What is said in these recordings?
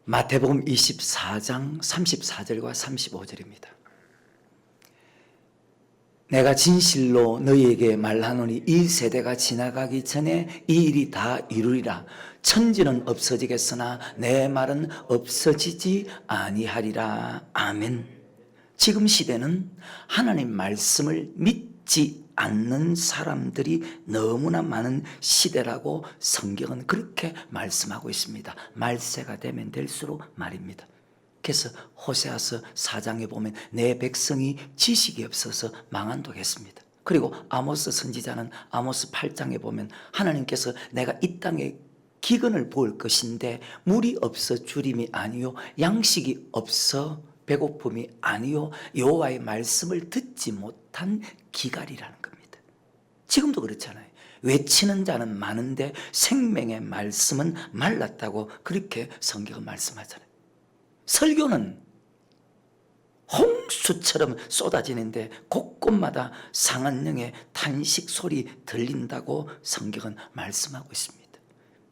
마태복음 24장 34절과 35절입니다. 내가 진실로 너희에게 말하노니 이 세대가 지나가기 전에 이 일이 다 이루리라. 천지는 없어지겠으나 내 말은 없어지지 아니하리라. 아멘. 지금 시대는 하나님 말씀을 믿지 않는 사람들이 너무나 많은 시대라고 성경은 그렇게 말씀하고 있습니다. 말세가 되면 될수록 말입니다. 그래서 호세아서 4장에 보면 내 백성이 지식이 없어서 망한다고 했습니다. 그리고 아모스 선지자는 아모스 8장에 보면 하나님께서 내가 이 땅에 기근을 부을 것인데 물이 없어 주림이 아니요 양식이 없어 배고픔이 아니요 여호와의 말씀을 듣지 못한 기갈이라는 겁니다. 지금도 그렇잖아요. 외치는 자는 많은데 생명의 말씀은 말랐다고 그렇게 성경은 말씀하잖아요. 설교는 홍수처럼 쏟아지는데 곳곳마다 상한 영의 탄식 소리 들린다고 성경은 말씀하고 있습니다.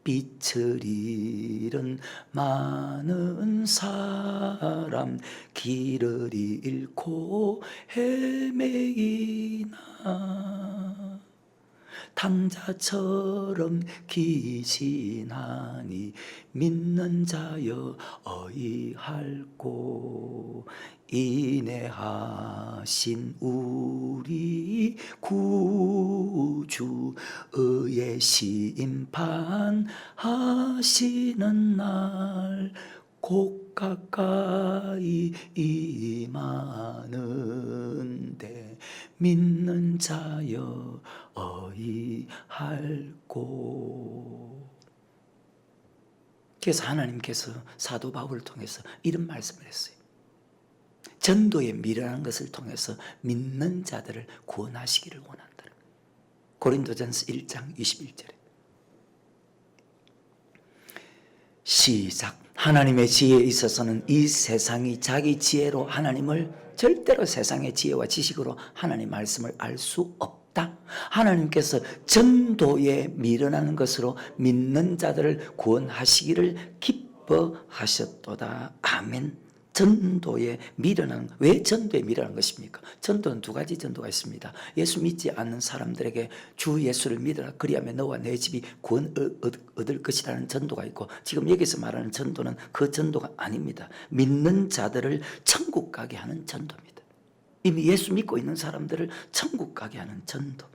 빛을 잃은 많은 사람 길을 잃고 헤매이나 탕자처럼 기진하니 믿는 자여 어이할꼬. 인내하신 우리 구주 의의 심판하시는 날 곧 가까이 임하는데 믿는 자여 어이할꼬. 그래서 하나님께서 사도 바울을 통해서 이런 말씀을 했어요. 전도에 미련한 것을 통해서 믿는 자들을 구원하시기를 원한다. 고린도전서 1장 21절에 시작. 하나님의 지혜에 있어서는 이 세상이 자기 지혜로 하나님을 절대로 세상의 지혜와 지식으로 하나님 말씀을 알 수 없다. 하나님께서 전도에 미련하는 것으로 믿는 자들을 구원하시기를 기뻐하셨도다. 아멘. 전도에 미련한, 왜 전도에 미련한 것입니까? 전도는 두 가지 전도가 있습니다. 예수 믿지 않는 사람들에게 주 예수를 믿어라 그리하면 너와 내 집이 구원 얻을 것이라는 전도가 있고, 지금 여기서 말하는 전도는 그 전도가 아닙니다. 믿는 자들을 천국 가게 하는 전도입니다. 이미 예수 믿고 있는 사람들을 천국 가게 하는 전도.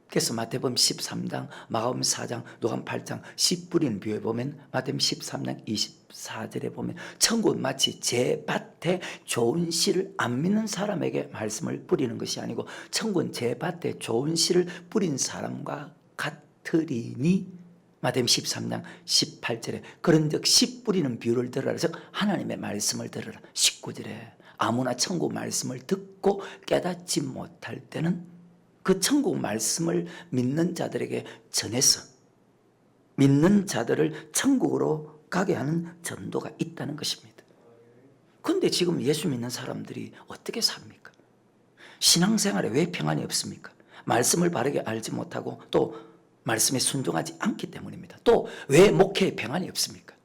그래서 마태복음 13장, 마가복음 4장, 누가복음 8장 씨 뿌리는 비유에 보면 마태복음 13장 24절에 보면 천국은 마치 제 밭에 좋은 씨를 안 믿는 사람에게 말씀을 뿌리는 것이 아니고 천국은 제 밭에 좋은 씨를 뿌린 사람과 같으리니, 마태복음 13장 18절에 그런즉 씨 뿌리는 비유를 들으라. 즉 하나님의 말씀을 들으라. 19절에 아무나 천국 말씀을 듣고 깨닫지 못할 때는 그 천국 말씀을 믿는 자들에게 전해서 믿는 자들을 천국으로 가게 하는 전도가 있다는 것입니다. 그런데 지금 예수 믿는 사람들이 어떻게 삽니까? 신앙생활에 왜 평안이 없습니까? 말씀을 바르게 알지 못하고 또 말씀에 순종하지 않기 때문입니다. 또 왜 목회에 평안이 없습니까?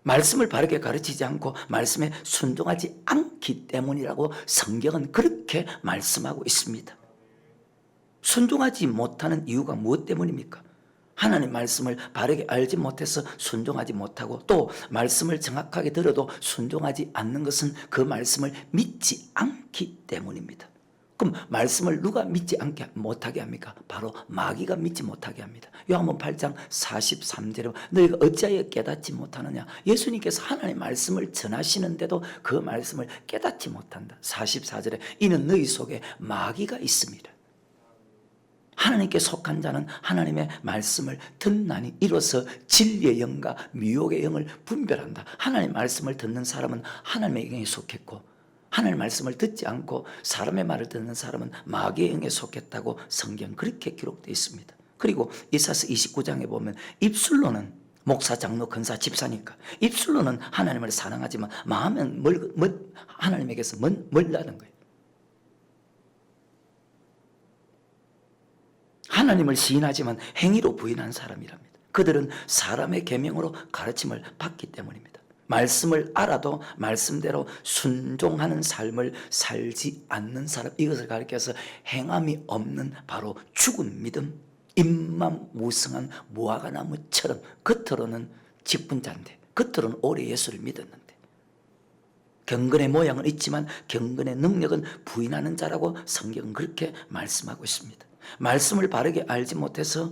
말씀을 바르게 가르치지 않고 말씀에 순종하지 않기 때문이라고 성경은 그렇게 말씀하고 있습니다. 순종하지 못하는 이유가 무엇 때문입니까? 하나님 말씀을 바르게 알지 못해서 순종하지 못하고, 또 말씀을 정확하게 들어도 순종하지 않는 것은 그 말씀을 믿지 않기 때문입니다. 그럼 말씀을 누가 믿지 못하게 합니까? 바로 마귀가 믿지 못하게 합니다. 요한복음 8장 43절에 너희가 어찌하여 깨닫지 못하느냐. 예수님께서 하나님의 말씀을 전하시는데도 그 말씀을 깨닫지 못한다. 44절에 이는 너희 속에 마귀가 있습니다. 하나님께 속한 자는 하나님의 말씀을 듣나니 이로써 진리의 영과 미혹의 영을 분별한다. 하나님의 말씀을 듣는 사람은 하나님의 영에 속했고, 하나님의 말씀을 듣지 않고 사람의 말을 듣는 사람은 마귀의 영에 속했다고 성경 그렇게 기록되어 있습니다. 그리고 이사야서 29장에 보면 입술로는 목사, 장로, 권사, 집사니까 입술로는 하나님을 사랑하지만 마음은 하나님에게서 멀다는 거예요. 하나님을 시인하지만 행위로 부인한 사람이랍니다. 그들은 사람의 계명으로 가르침을 받기 때문입니다. 말씀을 알아도 말씀대로 순종하는 삶을 살지 않는 사람, 이것을 가리켜서 행함이 없는 바로 죽은 믿음, 입만 무성한 무화과나무처럼 겉으로는 직분자인데 겉으로는 오래 예수를 믿었는데 경건의 모양은 있지만 경건의 능력은 부인하는 자라고 성경은 그렇게 말씀하고 있습니다. 말씀을 바르게 알지 못해서,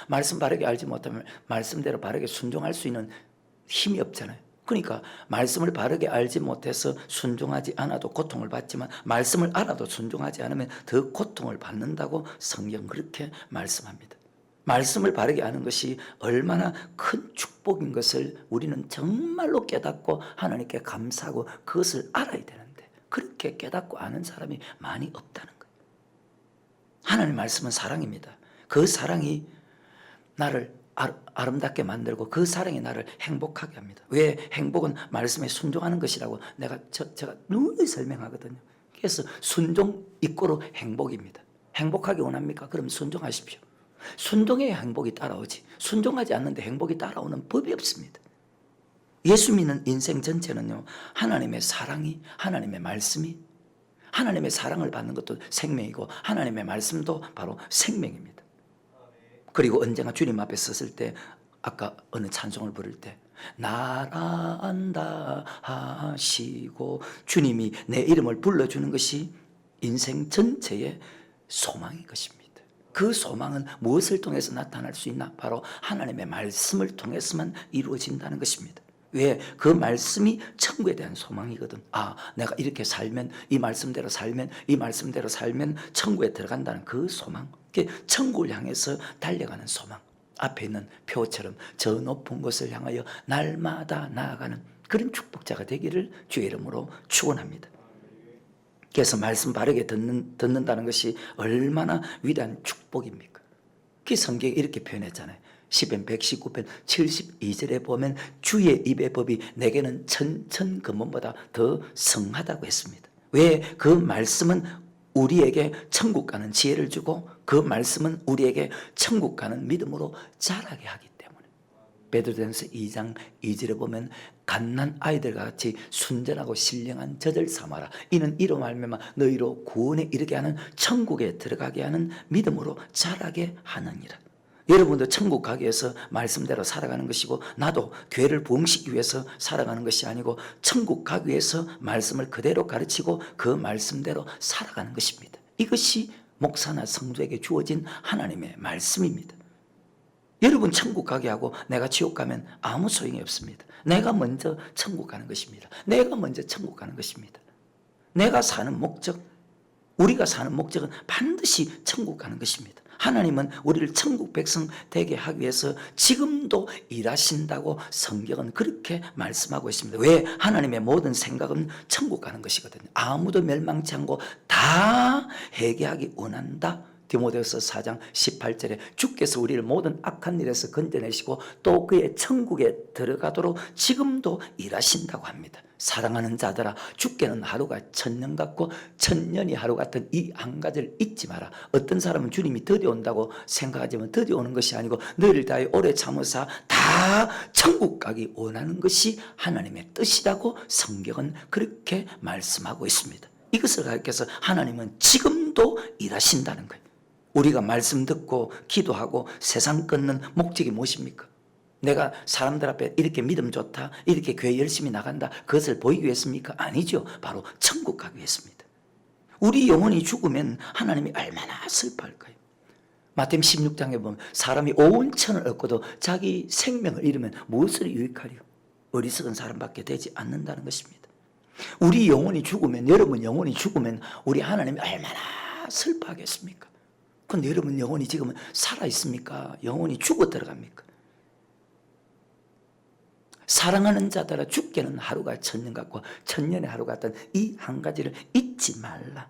말씀 바르게 알지 못하면 말씀대로 바르게 순종할 수 있는 힘이 없잖아요. 그러니까 말씀을 바르게 알지 못해서 순종하지 않아도 고통을 받지만 말씀을 알아도 순종하지 않으면 더 고통을 받는다고 성경은 그렇게 말씀합니다. 말씀을 바르게 아는 것이 얼마나 큰 축복인 것을 우리는 정말로 깨닫고 하나님께 감사하고 그것을 알아야 되는데 그렇게 깨닫고 아는 사람이 많이 없다는 거예요. 하나님의 말씀은 사랑입니다. 그 사랑이 나를 아름답게 만들고 그 사랑이 나를 행복하게 합니다. 왜? 행복은 말씀에 순종하는 것이라고 제가 누누이 설명하거든요. 그래서 순종 이꼬로 행복입니다. 행복하게 원합니까? 그럼 순종하십시오. 순종해야 행복이 따라오지 순종하지 않는데 행복이 따라오는 법이 없습니다. 예수 믿는 인생 전체는요, 하나님의 사랑이, 하나님의 말씀이, 하나님의 사랑을 받는 것도 생명이고 하나님의 말씀도 바로 생명입니다. 그리고 언젠가 주님 앞에 섰을 때 아까 어느 찬송을 부를 때 나란다 하시고 주님이 내 이름을 불러주는 것이 인생 전체의 소망인 것입니다. 그 소망은 무엇을 통해서 나타날 수 있나? 바로 하나님의 말씀을 통해서만 이루어진다는 것입니다. 왜? 그 말씀이 천국에 대한 소망이거든. 내가 이렇게 살면, 이 말씀대로 살면, 이 말씀대로 살면 천국에 들어간다는 그 소망, 천국을 향해서 달려가는 소망, 앞에 있는 표처럼 저 높은 곳을 향하여 날마다 나아가는 그런 축복자가 되기를 주의 이름으로 축원합니다. 그래서 말씀 바르게 듣는다는 것이 얼마나 위대한 축복입니까? 그 성경에 이렇게 표현했잖아요. 시편 119편 72절에 보면 주의 입의 법이 내게는 천천근본보다 더 성하다고 했습니다. 왜? 그 말씀은 우리에게 천국 가는 지혜를 주고 그 말씀은 우리에게 천국 가는 믿음으로 자라게 하기 때문에 베드로전서 2장 2절에 보면 갓난 아이들과 같이 순전하고 신령한 젖을 삼아라. 이는 이로 말미암아 너희로 구원에 이르게 하는 천국에 들어가게 하는 믿음으로 자라게 하느니라. 여러분도 천국 가기 위해서 말씀대로 살아가는 것이고 나도 교회를 부흥시키기 위해서 살아가는 것이 아니고 천국 가기 위해서 말씀을 그대로 가르치고 그 말씀대로 살아가는 것입니다. 이것이 목사나 성도에게 주어진 하나님의 말씀입니다. 여러분 천국 가게 하고 내가 지옥 가면 아무 소용이 없습니다. 내가 먼저 천국 가는 것입니다. 내가 먼저 천국 가는 것입니다. 내가 사는 목적, 우리가 사는 목적은 반드시 천국 가는 것입니다. 하나님은 우리를 천국 백성 되게 하기 위해서 지금도 일하신다고 성경은 그렇게 말씀하고 있습니다. 왜? 하나님의 모든 생각은 천국 가는 것이거든요. 아무도 멸망치 않고 다 회개하기 원한다. 디모데후서 4장 18절에 주께서 우리를 모든 악한 일에서 건져내시고 또 그의 천국에 들어가도록 지금도 일하신다고 합니다. 사랑하는 자들아, 주께는 하루가 천년 같고 천년이 하루 같은 이 한 가지를 잊지 마라. 어떤 사람은 주님이 드디 온다고 생각하지만 드디 오는 것이 아니고 너희를 다해 오래 참으사 다 천국 가기 원하는 것이 하나님의 뜻이라고 성경은 그렇게 말씀하고 있습니다. 이것을 가리켜서 하나님은 지금도 일하신다는 거예요. 우리가 말씀 듣고 기도하고 세상 끊는 목적이 무엇입니까? 내가 사람들 앞에 이렇게 믿음 좋다, 이렇게 교회 열심히 나간다, 그것을 보이기 위해서입니까? 아니죠. 바로 천국 가기 위해서입니다. 우리 영혼이 죽으면 하나님이 얼마나 슬퍼할까요? 마태복음 16장에 보면 사람이 온 천을 얻고도 자기 생명을 잃으면 무엇을 유익하리요? 어리석은 사람밖에 되지 않는다는 것입니다. 우리 영혼이 죽으면, 여러분 영혼이 죽으면 우리 하나님이 얼마나 슬퍼하겠습니까? 근데 여러분 영혼이 지금은 살아있습니까? 영혼이 죽어 들어갑니까? 사랑하는 자들아, 죽게는 하루가 천년 같고 천년의 하루 같은 이 한 가지를 잊지 말라.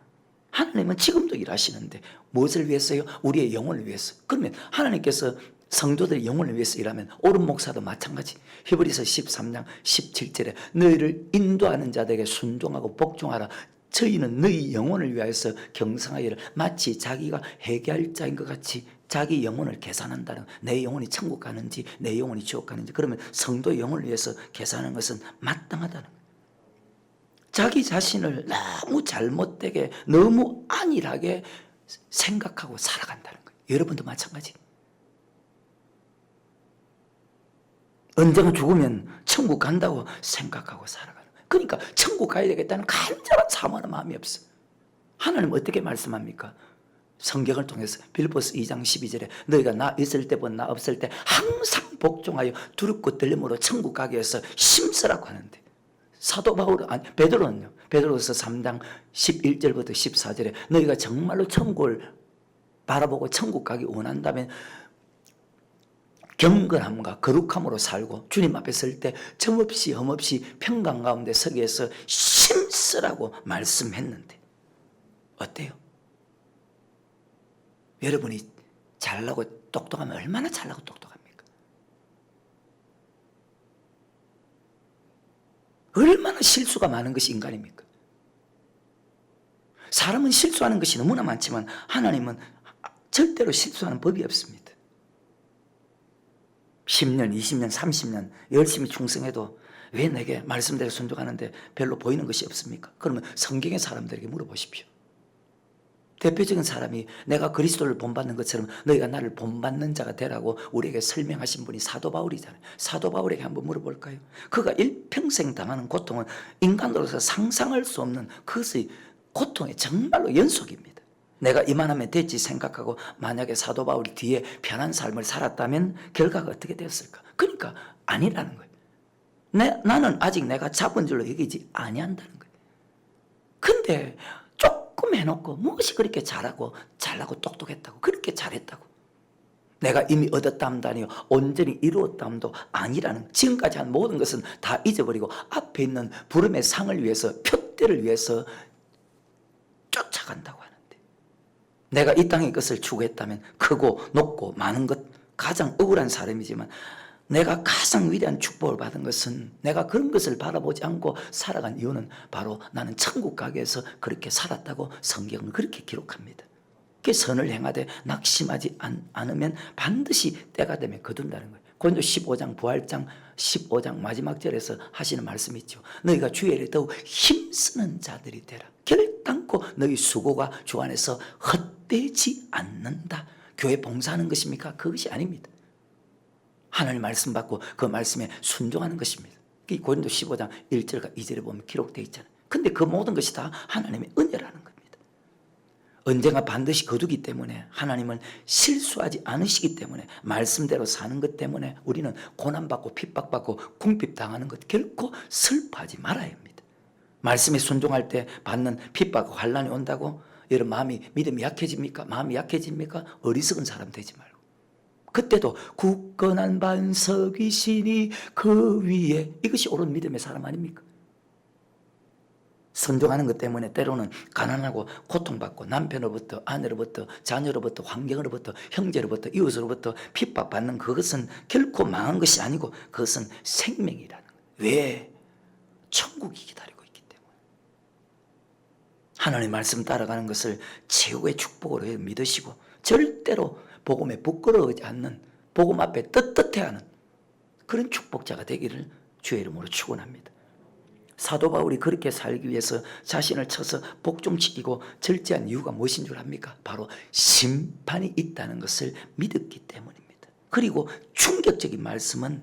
하나님은 지금도 일하시는데 무엇을 위해서요? 우리의 영혼을 위해서. 그러면 하나님께서 성도들의 영혼을 위해서 일하면 옳은 목사도 마찬가지. 히브리서 13장 17절에 너희를 인도하는 자들에게 순종하고 복종하라. 저희는 너희 영혼을 위하여서 경성하기를 마치 자기가 해결자인 것 같이 자기 영혼을 계산한다는, 내 영혼이 천국 가는지 내 영혼이 지옥 가는지, 그러면 성도의 영혼을 위해서 계산하는 것은 마땅하다는 거예요. 자기 자신을 너무 잘못되게 너무 안일하게 생각하고 살아간다는 거예요. 여러분도 마찬가지. 언젠가 죽으면 천국 간다고 생각하고 살아가는 거예요. 그러니까 천국 가야 되겠다는 간절한 사모하는 마음이 없어. 하나님은 어떻게 말씀합니까? 성경을 통해서 빌보스 2장 12절에 너희가 나 있을 때보다 나 없을 때 항상 복종하여 두렵고 떨림으로 천국 가게 해서 힘쓰라고 하는데, 사도 바울, 아니 베드로는요, 베드로서 3장 11절부터 14절에 너희가 정말로 천국을 바라보고 천국 가기 원한다면 경건함과 거룩함으로 살고 주님 앞에 설 때 점없이 흠없이 평강 가운데 서기 위해서 힘쓰라고 말씀했는데 어때요? 여러분이 잘나고 똑똑하면 얼마나 잘나고 똑똑합니까? 얼마나 실수가 많은 것이 인간입니까? 사람은 실수하는 것이 너무나 많지만 하나님은 절대로 실수하는 법이 없습니다. 10년, 20년, 30년 열심히 충성해도 왜 내게 말씀대로 순종하는데 별로 보이는 것이 없습니까? 그러면 성경의 사람들에게 물어보십시오. 대표적인 사람이 내가 그리스도를 본받는 것처럼 너희가 나를 본받는 자가 되라고 우리에게 설명하신 분이 사도 바울이잖아요. 사도 바울에게 한번 물어볼까요? 그가 일평생 당하는 고통은 인간으로서 상상할 수 없는 그것의 고통의 정말로 연속입니다. 내가 이만하면 됐지 생각하고 만약에 사도 바울이 뒤에 편한 삶을 살았다면 결과가 어떻게 되었을까? 그러니까 아니라는 거예요. 나는 아직 내가 잡은 줄로 여기지 아니한다는 거예요. 근데 조금 해놓고 무엇이 그렇게 잘하고 똑똑했다고, 그렇게 잘했다고, 내가 이미 얻었다함도 아니요 온전히 이루었다함도 아니라는, 지금까지 한 모든 것은 다 잊어버리고 앞에 있는 부름의 상을 위해서, 표대를 위해서 쫓아간다고 하는데, 내가 이 땅의 것을 추구했다면 크고 높고 많은 것, 가장 억울한 사람이지만 내가 가장 위대한 축복을 받은 것은 내가 그런 것을 바라보지 않고 살아간 이유는 바로 나는 천국 가게 해서 그렇게 살았다고 성경은 그렇게 기록합니다. 그 선을 행하되 낙심하지 않으면 반드시 때가 되면 거둔다는 거예요. 고린도 15장 부활장 15장 마지막 절에서 하시는 말씀이 있죠. 너희가 주의 일에 더욱 힘쓰는 자들이 되라. 결단코 너희 수고가 주 안에서 헛되지 않는다. 교회 봉사하는 것입니까? 그것이 아닙니다. 하나님 말씀 받고 그 말씀에 순종하는 것입니다. 고린도 15장 1절과 2절에 보면 기록되어 있잖아요. 근데 그 모든 것이 다 하나님의 은혜라는 겁니다. 언젠가 반드시 거두기 때문에, 하나님은 실수하지 않으시기 때문에, 말씀대로 사는 것 때문에 우리는 고난받고 핍박받고 궁핍당하는 것 결코 슬퍼하지 말아야 합니다. 말씀에 순종할 때 받는 핍박과 환난이 온다고 여러분 믿음이 약해집니까? 마음이 약해집니까? 어리석은 사람 되지 말고, 그때도 굳건한 반석이시니 그 위에, 이것이 옳은 믿음의 사람 아닙니까? 순종하는 것 때문에 때로는 가난하고 고통받고 남편으로부터, 아내로부터, 자녀로부터, 환경으로부터, 형제로부터, 이웃으로부터 핍박받는 그것은 결코 망한 것이 아니고 그것은 생명이라는 거예요. 왜? 천국이 기다리고 있기 때문에. 하나님의 말씀 따라가는 것을 최후의 축복으로 믿으시고 절대로 복음에 부끄러워하지 않는, 복음 앞에 떳떳해하는 그런 축복자가 되기를 주의 이름으로 축원합니다. 사도 바울이 그렇게 살기 위해서 자신을 쳐서 복종시키고 절제한 이유가 무엇인 줄 압니까? 바로 심판이 있다는 것을 믿었기 때문입니다. 그리고 충격적인 말씀은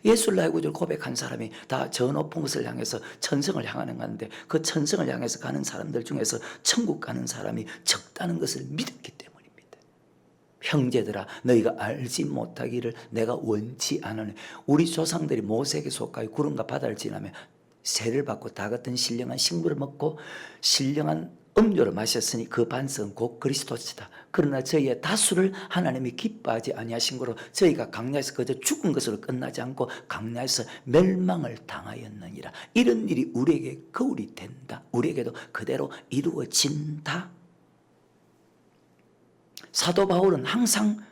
예수를 나의 구주를 고백한 사람이 다 저 높은 곳을 향해서 천성을 향하는 건데, 그 천성을 향해서 가는 사람들 중에서 천국 가는 사람이 적다는 것을 믿었기 때문입니다. 형제들아 너희가 알지 못하기를 내가 원치 않으니, 우리 조상들이 모세에게 속하여 구름과 바다를 지나며 세를 받고 다 같은 신령한 식물을 먹고 신령한 음료를 마셨으니 그 반석은 곧 그리스도시다. 그러나 저희의 다수를 하나님이 기뻐하지 아니하신 거로 저희가 강야에서 그저 죽은 것으로 끝나지 않고 강야에서 멸망을 당하였느니라. 이런 일이 우리에게 거울이 된다. 우리에게도 그대로 이루어진다. 사도 바울은 항상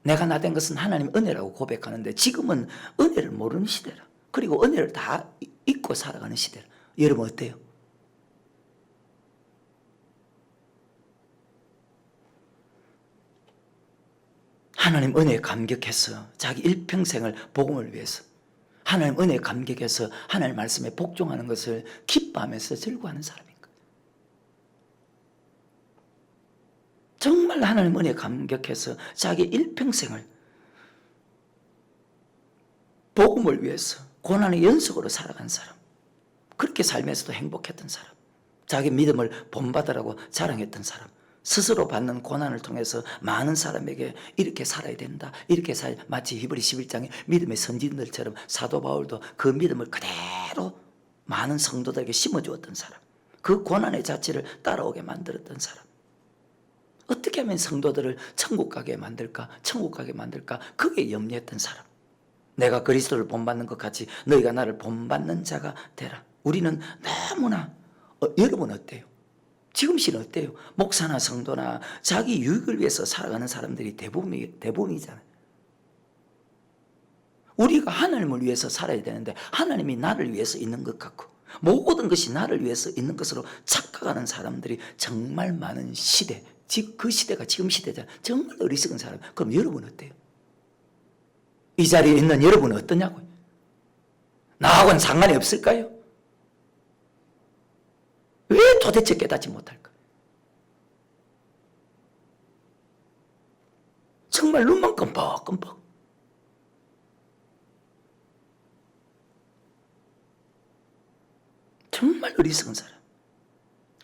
내가 나 된 것은 하나님의 은혜라고 고백하는데, 지금은 은혜를 모르는 시대라. 그리고 은혜를 다 잊고 살아가는 시대라. 여러분 어때요? 하나님 은혜에 감격해서 자기 일평생을 복음을 위해서 하나님 은혜에 감격해서 하나님 말씀에 복종하는 것을 기뻐하면서 즐거워하는 사람인 거예요. 정말 하나님 은혜에 감격해서 자기 일평생을 복음을 위해서 고난의 연속으로 살아간 사람, 그렇게 살면서도 행복했던 사람, 자기 믿음을 본받으라고 자랑했던 사람, 스스로 받는 고난을 통해서 많은 사람에게 이렇게 살아야 된다, 이렇게 마치 히브리 11장의 믿음의 선진들처럼 사도 바울도 그 믿음을 그대로 많은 성도들에게 심어주었던 사람, 그 고난의 자체를 따라오게 만들었던 사람, 어떻게 하면 성도들을 천국 가게 만들까, 천국 가게 만들까, 그게 염려했던 사람. 내가 그리스도를 본받는 것 같이 너희가 나를 본받는 자가 되라. 우리는 너무나 여러분 어때요? 지금 시는 어때요? 목사나 성도나 자기 유익을 위해서 살아가는 사람들이 대부분이잖아요. 우리가 하나님을 위해서 살아야 되는데 하나님이 나를 위해서 있는 것 같고 모든 것이 나를 위해서 있는 것으로 착각하는 사람들이 정말 많은 시대, 그 시대가 지금 시대잖아요. 정말 어리석은 사람. 그럼 여러분 어때요? 이 자리에 있는 여러분은 어떠냐고요? 나하고는 상관이 없을까요? 왜 도대체 깨닫지 못할까? 정말 눈만 끔뻑끔뻑. 정말 어리석은 사람.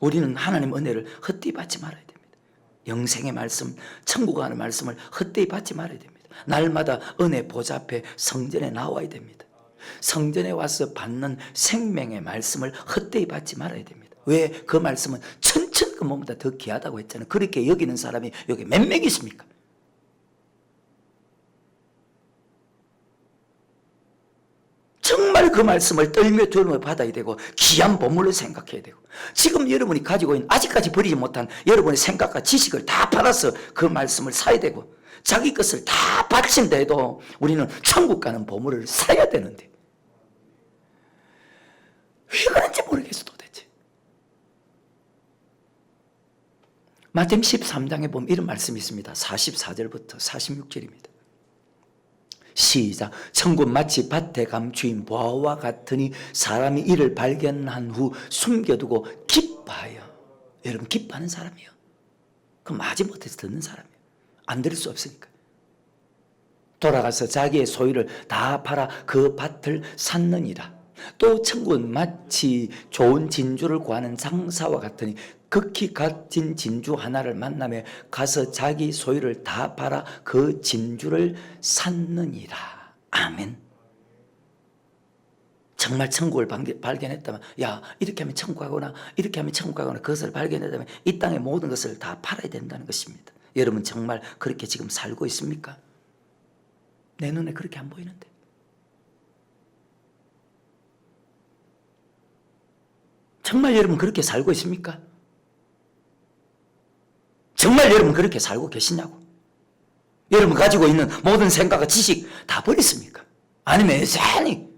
우리는 하나님 은혜를 헛되이 받지 말아야 됩니다. 영생의 말씀, 천국 가는 말씀을 헛되이 받지 말아야 됩니다. 날마다 은혜 보좌 앞에 성전에 나와야 됩니다. 성전에 와서 받는 생명의 말씀을 헛되이 받지 말아야 됩니다. 왜? 그 말씀은 천천금보다 더 귀하다고 했잖아요. 그렇게 여기는 사람이 여기 몇 명 있습니까? 정말 그 말씀을 떨며 두려움을 받아야 되고 귀한 보물로 생각해야 되고, 지금 여러분이 가지고 있는 아직까지 버리지 못한 여러분의 생각과 지식을 다 팔아서 그 말씀을 사야 되고 자기 것을 다 바친다 해도 우리는 천국 가는 보물을 사야 되는데 왜 그런지 모르겠어 도대체. 마태복음 13장에 보면 이런 말씀이 있습니다. 44절부터 46절입니다. 시작. 천국 마치 밭에 감추인 보화와 같으니 사람이 이를 발견한 후 숨겨두고 기뻐하여. 여러분 기뻐하는 사람이에요. 그럼 마지못해서 듣는 사람이에요. 안 들을 수 없으니까. 돌아가서 자기의 소유를 다 팔아 그 밭을 샀느니라. 또 천국은 마치 좋은 진주를 구하는 장사와 같으니 극히 값진 진주 하나를 만나며 가서 자기 소유를 다 팔아 그 진주를 샀느니라. 아멘. 정말 천국을 발견했다면, 야, 이렇게 하면 천국 가거나 이렇게 하면 천국 가거나 그것을 발견했다면 이 땅의 모든 것을 다 팔아야 된다는 것입니다. 여러분 정말 그렇게 지금 살고 있습니까? 내 눈에 그렇게 안 보이는데. 정말 여러분 그렇게 살고 있습니까? 정말 여러분 그렇게 살고 계시냐고? 여러분 가지고 있는 모든 생각과 지식 다 버렸습니까? 아니면 여전히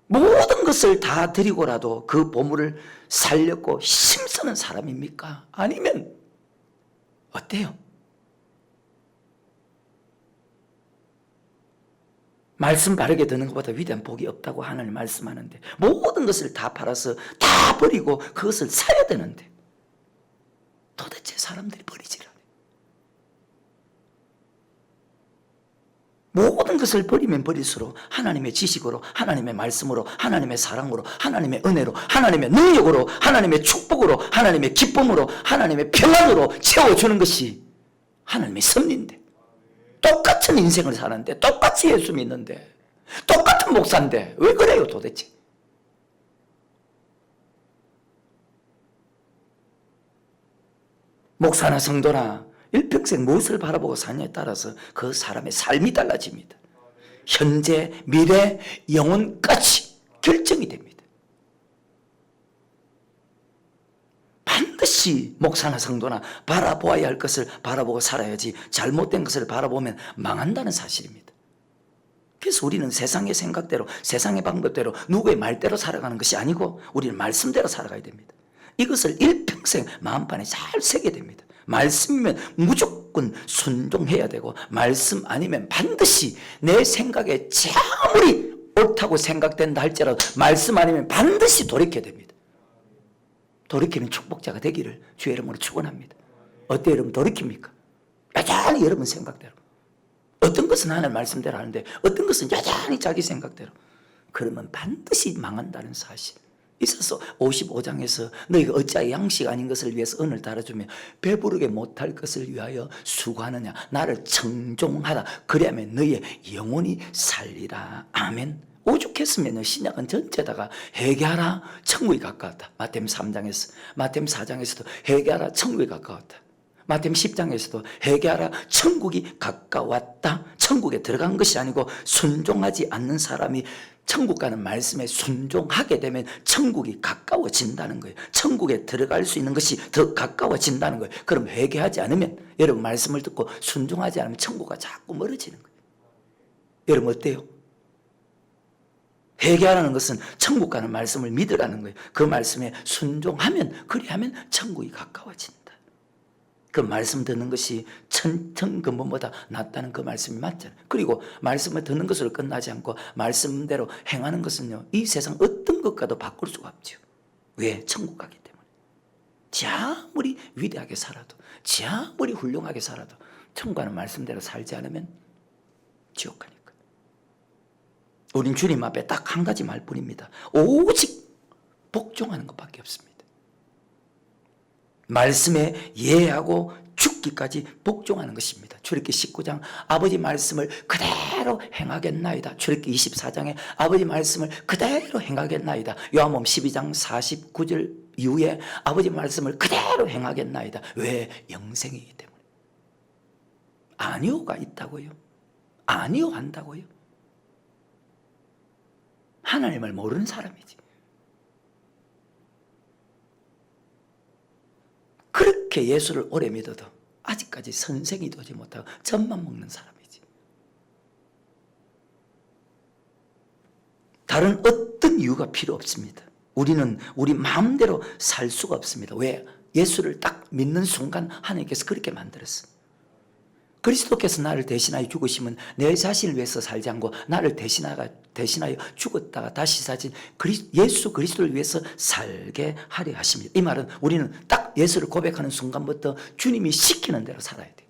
모든 것을 다 드리고라도 그 보물을 살려고 힘쓰는 사람입니까? 아니면 어때요? 말씀 바르게 듣는 것보다 위대한 복이 없다고 하나님 말씀하는데 모든 것을 다 팔아서 다 버리고 그것을 사야 되는데 도대체 사람들이 버리질 않아요. 모든 것을 버리면 버릴수록 하나님의 지식으로, 하나님의 말씀으로, 하나님의 사랑으로, 하나님의 은혜로, 하나님의 능력으로, 하나님의 축복으로, 하나님의 기쁨으로, 하나님의 평안으로 채워주는 것이 하나님의 섭리인데, 똑같은 인생을 사는데, 똑같이 예수 믿는데, 똑같은 목사인데 왜 그래요 도대체? 목사나 성도나 일평생 무엇을 바라보고 사냐에 따라서 그 사람의 삶이 달라집니다. 현재, 미래, 영혼까지 결정이 됩니다. 반드시 목사나 성도나 바라보아야 할 것을 바라보고 살아야지 잘못된 것을 바라보면 망한다는 사실입니다. 그래서 우리는 세상의 생각대로, 세상의 방법대로, 누구의 말대로 살아가는 것이 아니고 우리는 말씀대로 살아가야 됩니다. 이것을 일평생 마음판에 잘 새게 됩니다. 말씀이면 무조건 순종해야 되고, 말씀 아니면 반드시 내 생각에 아무리 옳다고 생각된다 할지라도 말씀 아니면 반드시 돌이켜야 됩니다. 돌이키는 축복자가 되기를 주의 이름으로 축원합니다. 어때 여러분 돌이킵니까? 여전히 여러분 생각대로. 어떤 것은 하나님 말씀대로 하는데 어떤 것은 여전히 자기 생각대로. 그러면 반드시 망한다는 사실. 있어서 55장에서 너희가 어찌하여 양식 아닌 것을 위해서 은을 달아주며 배부르게 못할 것을 위하여 수고하느냐. 나를 청종하라. 그리하면 너희의 영혼이 살리라. 아멘. 오죽했으면 신약은 전체다가 회개하라 천국이 가까웠다. 마태복음 3장에서, 마태복음 4장에서도 회개하라 천국이 가까웠다. 마태복음 10장에서도 회개하라 천국이 가까웠다. 천국에 들어간 것이 아니고 순종하지 않는 사람이 천국 가는 말씀에 순종하게 되면 천국이 가까워진다는 거예요. 천국에 들어갈 수 있는 것이 더 가까워진다는 거예요. 그럼 회개하지 않으면, 여러분 말씀을 듣고 순종하지 않으면 천국과 자꾸 멀어지는 거예요. 여러분 어때요? 회개하라는 것은 천국 가는 말씀을 믿으라는 거예요. 그 말씀에 순종하면, 그리하면 천국이 가까워진다. 그 말씀 듣는 것이 천근본보다 낫다는 그 말씀이 맞잖아요. 그리고 말씀을 듣는 것으로 끝나지 않고 말씀대로 행하는 것은요, 이 세상 어떤 것과도 바꿀 수가 없죠. 왜? 천국 가기 때문에. 아무리 위대하게 살아도, 아무리 훌륭하게 살아도 천국 가는 말씀대로 살지 않으면 지옥 가니까. 우린 주님 앞에 딱 한 가지 말뿐입니다. 오직 복종하는 것밖에 없습니다. 말씀에 예하고 죽기까지 복종하는 것입니다. 출애굽기 19장 아버지 말씀을 그대로 행하겠나이다. 출애굽기 24장에 아버지 말씀을 그대로 행하겠나이다. 요한복음 12장 49절 이후에 아버지 말씀을 그대로 행하겠나이다. 왜? 영생이기 때문에. 아니오가 있다고요? 아니오 한다고요? 하나님을 모르는 사람이지. 그렇게 예수를 오래 믿어도 아직까지 선생이 되지 못하고 젖만 먹는 사람이지. 다른 어떤 이유가 필요 없습니다. 우리는 우리 마음대로 살 수가 없습니다. 왜? 예수를 딱 믿는 순간 하나님께서 그렇게 만들었어요. 그리스도께서 나를 대신하여 죽으시면 내 자신을 위해서 살지 않고 나를 대신하여 죽었다가 다시 사신 예수 그리스도를 위해서 살게 하려 하십니다. 이 말은 우리는 딱 예수를 고백하는 순간부터 주님이 시키는 대로 살아야 돼요.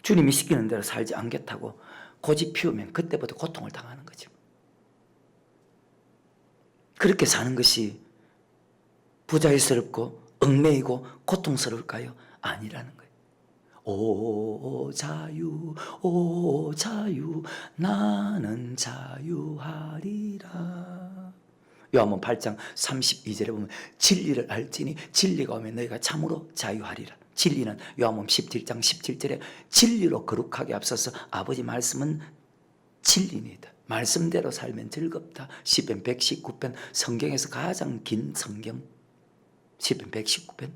주님이 시키는 대로 살지 않겠다고 고집 피우면 그때부터 고통을 당하는 거죠. 그렇게 사는 것이 부자유스럽고 얽매이고 고통스러울까요? 아니라는 거예요. 오 자유 오 자유 나는 자유하리라. 요한복음 8장 32절에 보면 진리를 알지니 진리가 오면 너희가 참으로 자유하리라. 진리는 요한복음 17장 17절에 진리로 거룩하게 앞서서 아버지 말씀은 진리입니다. 말씀대로 살면 즐겁다. 시편 119편 성경에서 가장 긴 성경 시편 119편.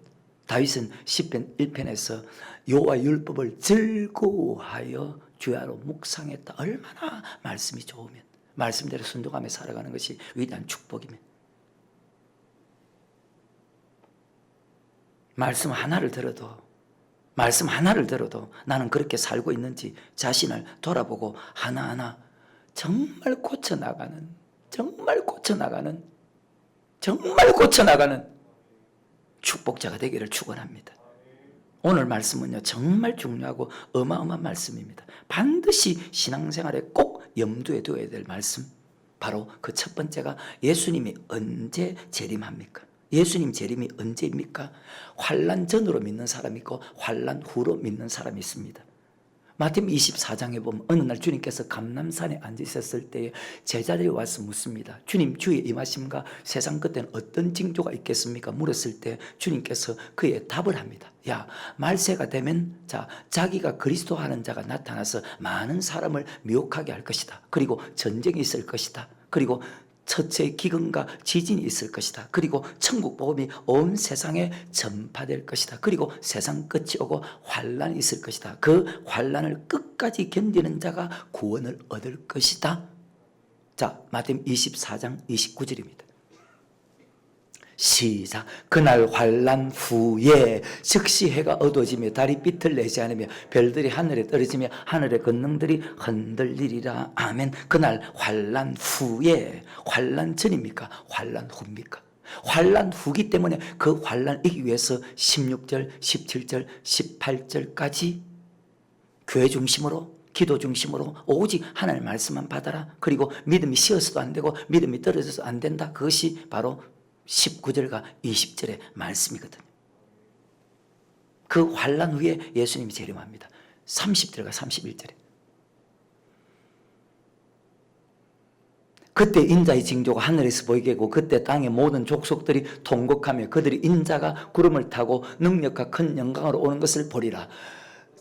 다윗은 시편 1편에서 여호와 율법을 즐거워하여 주야로 묵상했다. 얼마나 말씀이 좋으면, 말씀대로 순종하며 살아가는 것이 위대한 축복이면. 말씀 하나를 들어도 나는 그렇게 살고 있는지 자신을 돌아보고 하나하나 정말 고쳐나가는 축복자가 되기를 축원합니다. 오늘 말씀은요 정말 중요하고 어마어마한 말씀입니다. 반드시 신앙생활에 꼭 염두에 두어야 될 말씀, 바로 그 첫 번째가 예수님이 언제 재림합니까? 예수님 재림이 언제입니까? 환난 전으로 믿는 사람이 있고 환난 후로 믿는 사람이 있습니다. 마태복음 24장에 보면 어느 날 주님께서 감람산에 앉으셨을 때에 제자들이 와서 묻습니다. 주님 주의 임하심과 세상 끝에는 어떤 징조가 있겠습니까? 물었을 때 주님께서 그에 답을 합니다. 야, 말세가 되면 자기가 그리스도 하는 자가 나타나서 많은 사람을 미혹하게 할 것이다. 그리고 전쟁이 있을 것이다. 그리고 첫째 기근과 지진이 있을 것이다. 그리고 천국 복음이 온 세상에 전파될 것이다. 그리고 세상 끝이 오고 환란이 있을 것이다. 그 환란을 끝까지 견디는 자가 구원을 얻을 것이다. 자, 마태복음 24장 29절입니다. 시작. 그날 환난 후에 즉시 해가 어두워지며 달이 빛을 내지 않으며 별들이 하늘에 떨어지며 하늘의 권능들이 흔들리리라. 아멘. 그날 환난 후에, 환난 전입니까? 환난 후입니까? 환난 후기 때문에 그 환난 이기 위해서 16절, 17절, 18절까지 교회 중심으로, 기도 중심으로 오직 하나님의 말씀만 받아라. 그리고 믿음이 쉬어서도 안 되고 믿음이 떨어져서 안 된다. 그것이 바로 19절과 20절의 말씀이거든요. 그 환난 후에 예수님이 재림합니다. 30절과 31절에. 그때 인자의 징조가 하늘에서 보이게 되고 그때 땅의 모든 족속들이 통곡하며 그들이 인자가 구름을 타고 능력과 큰 영광으로 오는 것을 보리라.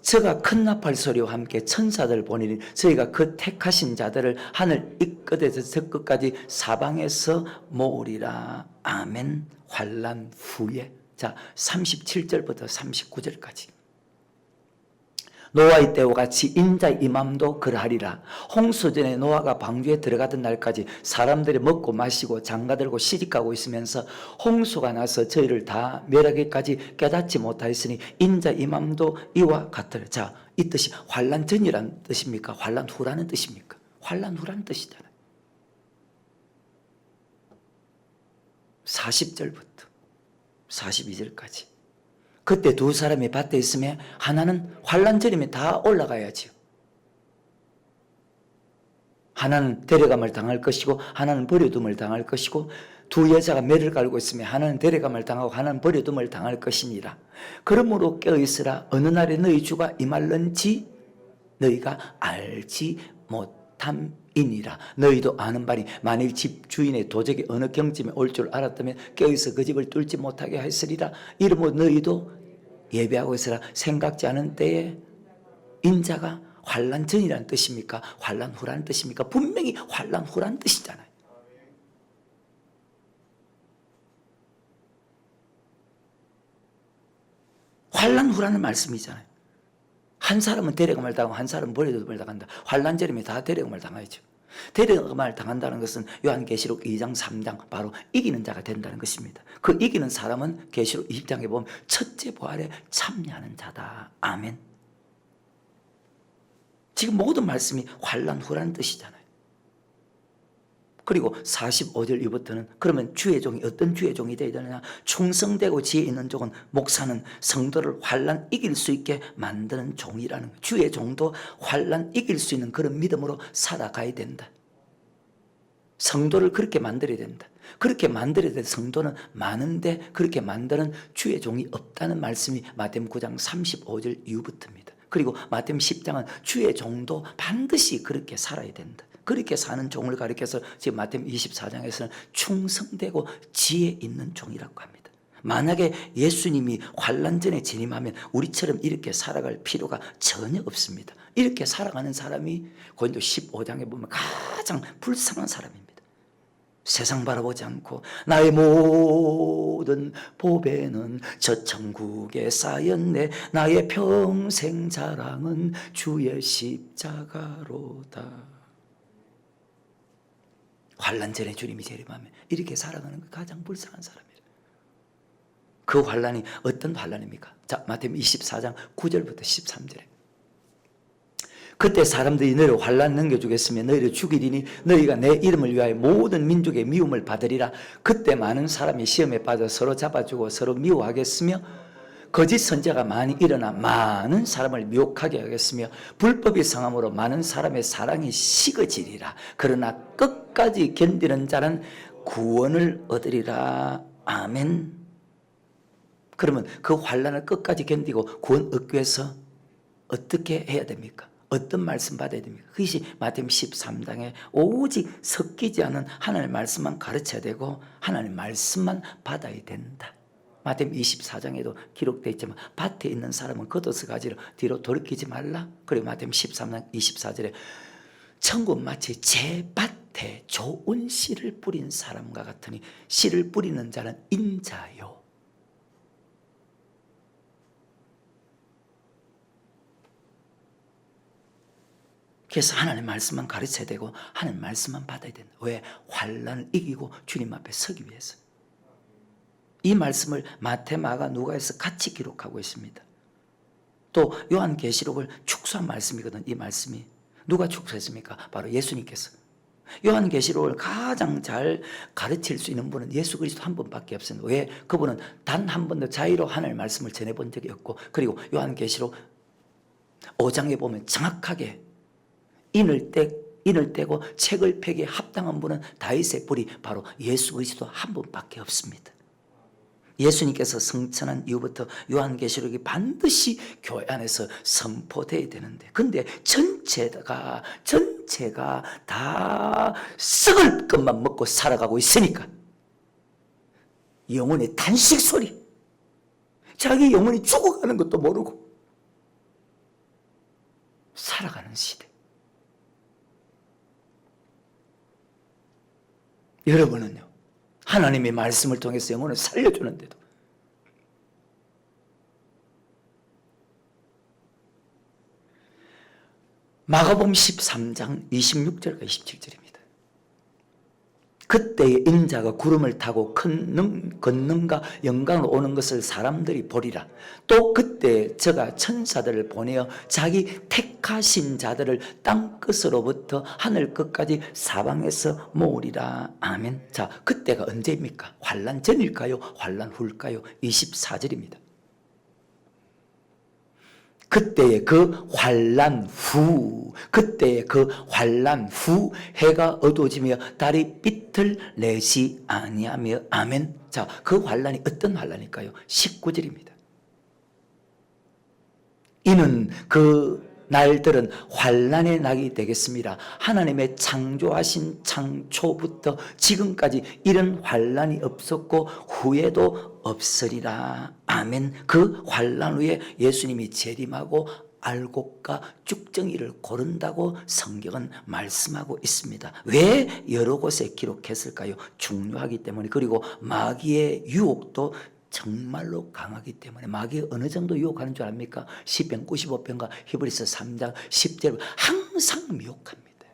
저가 큰 나팔 소리와 함께 천사들 보내니 저희가 그 택하신 자들을 하늘 이 끝에서 저 끝까지 사방에서 모으리라. 아멘. 환난 후에. 자, 37절부터 39절까지. 노아의 때와 같이 인자의 임함도 그러하리라. 홍수전에 노아가 방주에 들어가던 날까지 사람들이 먹고 마시고 장가들고 시집가고 있으면서 홍수가 나서 저희를 다 멸하기까지 깨닫지 못하였으니 인자 임함도 이와 같으라. 자, 이 뜻이 환난 전이라는 뜻입니까? 환난 후라는 뜻입니까? 환난 후라는 뜻이잖아요. 40절부터 42절까지. 그때 두 사람이 밭에 있으면 하나는 환난 전이면 다 올라가야지요. 하나는 데려감을 당할 것이고 하나는 버려둠을 당할 것이고 두 여자가 매를 갈고 있으면 하나는 데려감을 당하고 하나는 버려둠을 당할 것이니라. 그러므로 깨어있으라. 어느 날에 너희 주가 임할런지 너희가 알지 못함이니라. 너희도 아는 바니 만일 집 주인의 도적이 어느 경쯤에 올 줄 알았다면 깨어있어 그 집을 뚫지 못하게 하였으리라. 이러므로 너희도 예배하고 있으라. 생각지 않은 때에 인자가 환난 전이라는 뜻입니까? 환난 후라는 뜻입니까? 분명히 환난 후라는 뜻이잖아요. 환난 후라는 말씀이잖아요. 한 사람은 데려감을 당하고 한 사람은 버려둠을 당한다. 환난 전이면 다 데려감을 당하죠. 데려감을 당한다는 것은 요한계시록 2장 3장 바로 이기는 자가 된다는 것입니다. 그 이기는 사람은 계시록 20장에 보면 첫째 부활에 참여하는 자다. 아멘. 지금 모든 말씀이 환난 후라는 뜻이잖아요. 그리고 45절 이후부터는 그러면 주의 종이 어떤 주의 종이 되어야 되느냐? 충성되고 지혜 있는 종은 목사는 성도를 환난 이길 수 있게 만드는 종이라는 거예요. 주의 종도 환난 이길 수 있는 그런 믿음으로 살아가야 된다. 성도를 그렇게 만들어야 된다. 그렇게 만들어야 될 성도는 많은데 그렇게 만드는 주의 종이 없다는 말씀이 마태복음 9장 35절 이후부터입니다. 그리고 마태복음 10장은 주의 종도 반드시 그렇게 살아야 된다. 그렇게 사는 종을 가리켜서 지금 마태복음 24장에서는 충성되고 지혜 있는 종이라고 합니다. 만약에 예수님이 환난 전에 재림하면 우리처럼 이렇게 살아갈 필요가 전혀 없습니다. 이렇게 살아가는 사람이 고린도 15장에 보면 가장 불쌍한 사람입니다. 세상 바라보지 않고 나의 모든 보배는 저 천국에 쌓였네. 나의 평생 자랑은 주의 십자가로다. 환난 전에 주님이 재림하면 이렇게 살아가는 게 가장 불쌍한 사람이에요. 그 환난이 어떤 환난입니까? 자, 마태복음 24장 9절부터 13절에 그때 사람들이 너희를 환난 넘겨주겠으며 너희를 죽이리니 너희가 내 이름을 위하여 모든 민족의 미움을 받으리라. 그때 많은 사람이 시험에 빠져 서로 잡아주고 서로 미워하겠으며 거짓 선지자가 많이 일어나 많은 사람을 미혹하게 하겠으며 불법이 성함으로 많은 사람의 사랑이 식어지리라. 그러나 끝까지 견디는 자는 구원을 얻으리라. 아멘. 그러면 그 환난을 끝까지 견디고 구원 얻기 위해서 어떻게 해야 됩니까? 어떤 말씀 받아야 됩니까? 그것이 마태복음 13장에 오직 섞이지 않은 하나님의 말씀만 가르쳐야 되고 하나님의 말씀만 받아야 된다. 마태복음 24장에도 기록되어 있지만 밭에 있는 사람은 겉옷을 가지러 뒤로 돌이키지 말라. 그리고 마태복음 13장 24절에 천국 마치 제 밭에 좋은 씨를 뿌린 사람과 같으니 씨를 뿌리는 자는 인자요. 그래서 하나님의 말씀만 가르쳐야 되고 하나님의 말씀만 받아야 된다. 왜? 환난을 이기고 주님 앞에 서기 위해서. 이 말씀을 마태, 마가, 누가에서 같이 기록하고 있습니다. 또 요한계시록을 축소한 말씀이거든. 이 말씀이 누가 축소했습니까? 바로 예수님께서. 요한계시록을 가장 잘 가르칠 수 있는 분은 예수 그리스도 한 분밖에 없습니다. 왜? 그분은 단 한 번도 자의로 하나님의 말씀을 전해본 적이 없고, 그리고 요한계시록 5장에 보면 정확하게 인을 떼고 책을 펴기에 합당한 분은 다윗의 뿔이 바로 예수 그리스도 한 분밖에 없습니다. 예수님께서 성천한 이후부터 요한계시록이 반드시 교회 안에서 선포되어야 되는데, 근데 전체가 다 썩을 것만 먹고 살아가고 있으니까 영혼의 탄식 소리, 자기 영혼이 죽어가는 것도 모르고 살아가는 시대. 여러분은요, 하나님의 말씀을 통해서 영혼을 살려주는데도 마가복음 13장 26절과 27절입니다. 그때의 인자가 구름을 타고 큰 권능과 영광으로 오는 것을 사람들이 보리라. 또 그때 저가 천사들을 보내어 자기 택하신 자들을 땅끝으로부터 하늘 끝까지 사방에서 모으리라. 아멘. 자, 그때가 언제입니까? 환난 전일까요? 환난 후일까요? 24절입니다. 그때의 그 환난 후, 해가 어두워지며 달이 빛을 내지 아니하며. 아멘. 자, 그 환난이 어떤 환난일까요? 19절입니다. 이는 그 날들은 환난의 낙이 되겠습니다. 하나님의 창조하신 창초부터 지금까지 이런 환난이 없었고 후에도 없으리라. 아멘. 그 환난 후에 예수님이 재림하고 알곡과 쭉정이를 고른다고 성경은 말씀하고 있습니다. 왜 여러 곳에 기록했을까요? 중요하기 때문에. 그리고 마귀의 유혹도 정말로 강하기 때문에. 마귀가 어느 정도 유혹하는 줄 압니까? 시편 95편과 히브리서 3장 10절 항상 미혹합니다.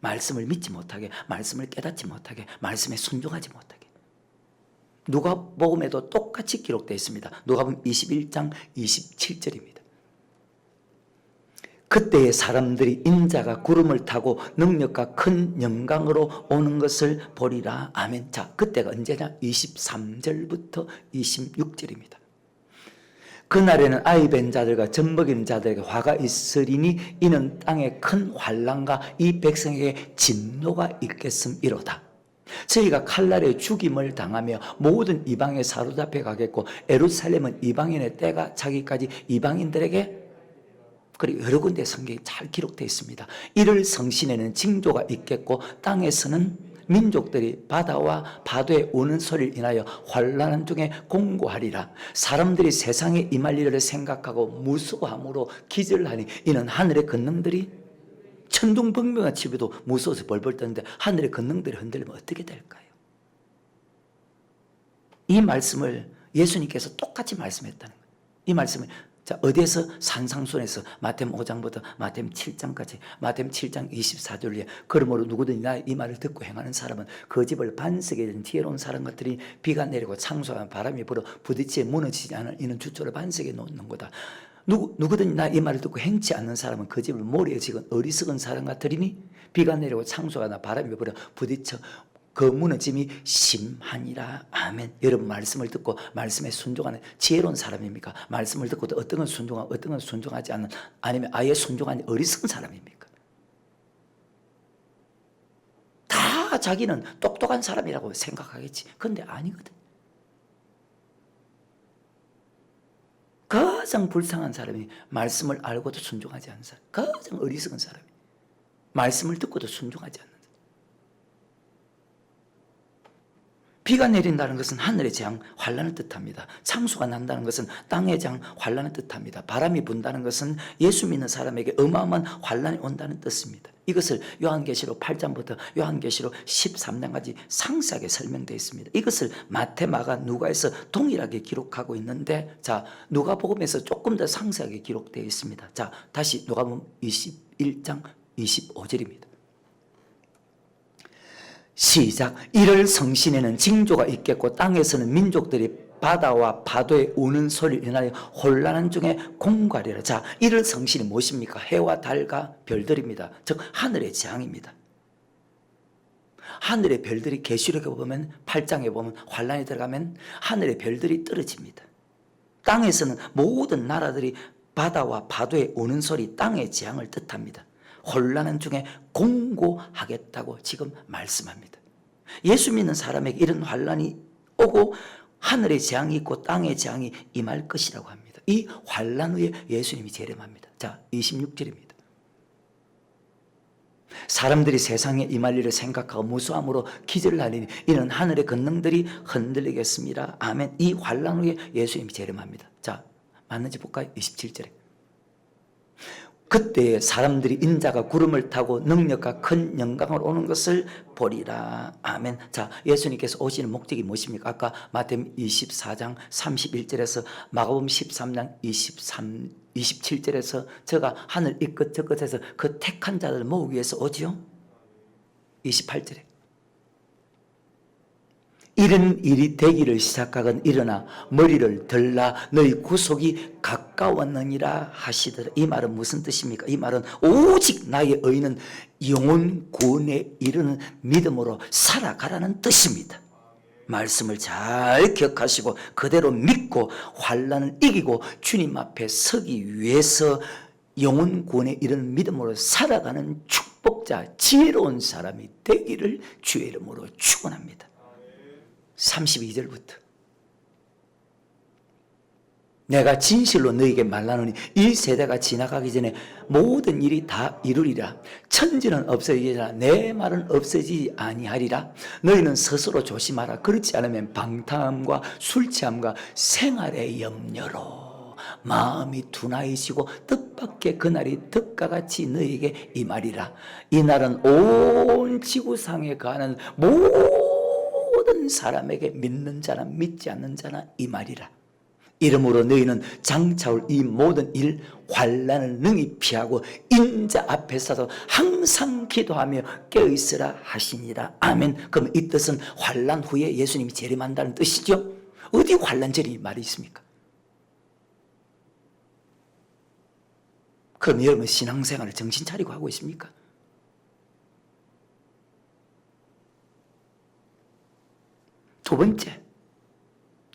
말씀을 믿지 못하게, 말씀을 깨닫지 못하게, 말씀에 순종하지 못하게. 누가복음에도 똑같이 기록되어 있습니다. 누가복음 21장 27절입니다. 그때의 사람들이 인자가 구름을 타고 능력과 큰 영광으로 오는 것을 보리라. 아멘. 자, 그때가 언제냐? 23절부터 26절입니다. 그날에는 아이 벤 자들과 젖먹이는 자들에게 화가 있으리니 이는 땅에 큰 환난과 이 백성에게 진노가 있겠음이로다. 저희가 칼날에 죽임을 당하며 모든 이방에 사로잡혀 가겠고 예루살렘은 이방인의 때가 차기까지 이방인들에게, 그리고 여러 군데 성경이 잘 기록되어 있습니다. 이를 성신에는 징조가 있겠고 땅에서는 민족들이 바다와 파도에 우는 소리를 인하여 환난 중에 공고하리라. 사람들이 세상에 임할 일을 생각하고 무수함으로 기절하니 이는 하늘의 권능들이 천둥번개가 치고도 무서워서 벌벌 떠는데 하늘의 권능들이 흔들리면 어떻게 될까요? 이 말씀을 예수님께서 똑같이 말씀했다는 거예요. 이 말씀을 자, 어디에서? 산상순에서 마태복음 5장부터 마태복음 7장까지, 마태복음 7장 24절에 그러므로 누구든지 나 이 말을 듣고 행하는 사람은 그 집을 반석에 든 지혜로운 사람 같으니 비가 내리고 창수하면 바람이 불어 부딪히에 무너지지 않은 이는 주초를 반석에 놓는 거다. 누구든지 나 이 말을 듣고 행치 않는 사람은 그 집을 모래에 지은 어리석은 사람 같으리니 비가 내리고 창수가 나 바람이 불어 부딪혀 그 무너짐이 심하니라. 아멘. 여러분, 말씀을 듣고 말씀에 순종하는 지혜로운 사람입니까? 말씀을 듣고도 어떤 건 순종하고 어떤 건 순종하지 않는, 아니면 아예 순종하는 어리석은 사람입니까? 다 자기는 똑똑한 사람이라고 생각하겠지. 근데 아니거든. 가장 불쌍한 사람이 말씀을 알고도 순종하지 않는 사람, 가장 어리석은 사람이 말씀을 듣고도 순종하지 않는. 비가 내린다는 것은 하늘의 재앙, 환난을 뜻합니다. 창수가 난다는 것은 땅의 재앙, 환난을 뜻합니다. 바람이 분다는 것은 예수 믿는 사람에게 어마어마한 환난이 온다는 뜻입니다. 이것을 요한계시록 8장부터 요한계시록 13장까지 상세하게 설명되어 있습니다. 이것을 마태, 마가, 누가에서 동일하게 기록하고 있는데, 자, 누가복음에서 조금 더 상세하게 기록되어 있습니다. 자, 다시 누가복음 21장 25절입니다. 시작. 이를 성신에는 징조가 있겠고 땅에서는 민족들이 바다와 파도에 우는 소리를 인하여 혼란한 중에 공갈이라. 자, 이를 성신이 무엇입니까? 해와 달과 별들입니다. 즉 하늘의 재앙입니다. 하늘의 별들이 계시록에 보면 8장에 보면 환란이 들어가면 하늘의 별들이 떨어집니다. 땅에서는 모든 나라들이 바다와 파도에 우는 소리, 땅의 재앙을 뜻합니다. 혼란한 중에 공고하겠다고 지금 말씀합니다. 예수 믿는 사람에게 이런 환란이 오고 하늘의 재앙이 있고 땅의 재앙이 임할 것이라고 합니다. 이 환란 후에 예수님이 재림합니다. 자, 26절입니다. 사람들이 세상에 임할 일을 생각하고 무수함으로 기절을 하리니 이는 하늘의 권능들이 흔들리겠습니다. 아멘. 이 환란 후에 예수님이 재림합니다. 자, 맞는지 볼까요? 27절에. 그때 사람들이 인자가 구름을 타고 능력과 큰 영광을 오는 것을 보리라. 아멘. 자, 예수님께서 오시는 목적이 무엇입니까? 아까 마태복음 24장 31절에서 마가복음 13장 27절에서 저가 하늘 이 끝 저 끝에서 그 택한 자들을 모으기 위해서 오지요. 28절에 이런 일이 되기를 시작하건 일어나 머리를 들라 너희 구속이 가까웠느니라 하시더라. 이 말은 무슨 뜻입니까? 이 말은 오직 나의 의는 영혼 구원에 이르는 믿음으로 살아가라는 뜻입니다. 말씀을 잘 기억하시고 그대로 믿고 환난을 이기고 주님 앞에 서기 위해서 영혼 구원에 이르는 믿음으로 살아가는 축복자, 지혜로운 사람이 되기를 주의 이름으로 축원합니다. 32절부터 내가 진실로 너에게 말하노니 이 세대가 지나가기 전에 모든 일이 다 이루리라. 천지는 없어지리라 내 말은 없어지지 아니하리라. 너희는 스스로 조심하라. 그렇지 않으면 방탕함과 술취함과 생활의 염려로 마음이 둔하여지고 뜻밖의 그날이 득과 같이 너희에게 임하리라. 이 날은 온 지구상에 가는 모든 사람에게 믿는 자나 믿지 않는 자나 이 말이라. 이러므로 너희는 장차올 이 모든 일 환난을 능히 피하고 인자 앞에서도 항상 기도하며 깨어있으라 하시니라. 아멘. 그럼 이 뜻은 환난 후에 예수님이 재림한다는 뜻이죠. 어디 환난절이 말이 있습니까? 그럼 여러분 신앙생활을 정신 차리고 하고 있습니까? 두 번째,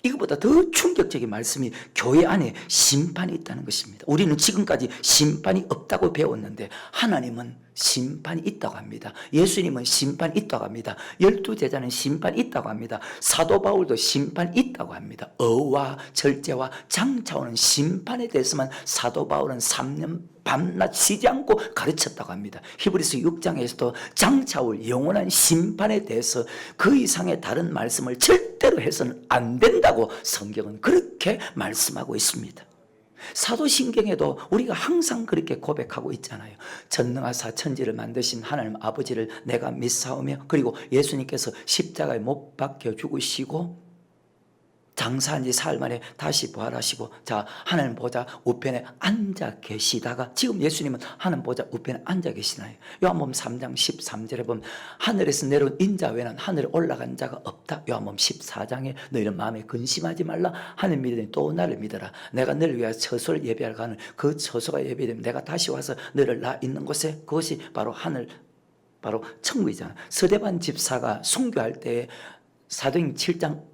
이것보다 더 충격적인 말씀이 교회 안에 심판이 있다는 것입니다. 우리는 지금까지 심판이 없다고 배웠는데 하나님은 심판이 있다고 합니다. 예수님은 심판이 있다고 합니다. 12제자는 심판이 있다고 합니다. 사도 바울도 심판이 있다고 합니다. 어와 절제와 장차오는 심판에 대해서만 사도 바울은 3년 밤낮 쉬지 않고 가르쳤다고 합니다. 히브리서 6장에서도 장차올 영원한 심판에 대해서 그 이상의 다른 말씀을 절대로 해서는 안 된다고 성경은 그렇게 말씀하고 있습니다. 사도신경에도 우리가 항상 그렇게 고백하고 있잖아요. 전능하사 천지를 만드신 하나님 아버지를 내가 믿사오며, 그리고 예수님께서 십자가에 못 박혀 죽으시고 장사한 지 사흘 만에 다시 부활하시고, 자, 하나님 보좌 우편에 앉아 계시다가 지금 예수님은 하나님 보좌 우편에 앉아 계시나요? 요한복음 3장 13절에 보면 하늘에서 내려온 인자 외에는 하늘에 올라간 자가 없다. 요한복음 14장에 너희는 마음에 근심하지 말라. 하늘 믿으니 또 나를 믿어라. 내가 너를 위하여 처소를 예비하러 가는 그 처소가 예비되면 내가 다시 와서 너를 나 있는 곳에, 그것이 바로 하늘, 바로 천국이잖아. 서대반 집사가 순교할 때 사도행 7장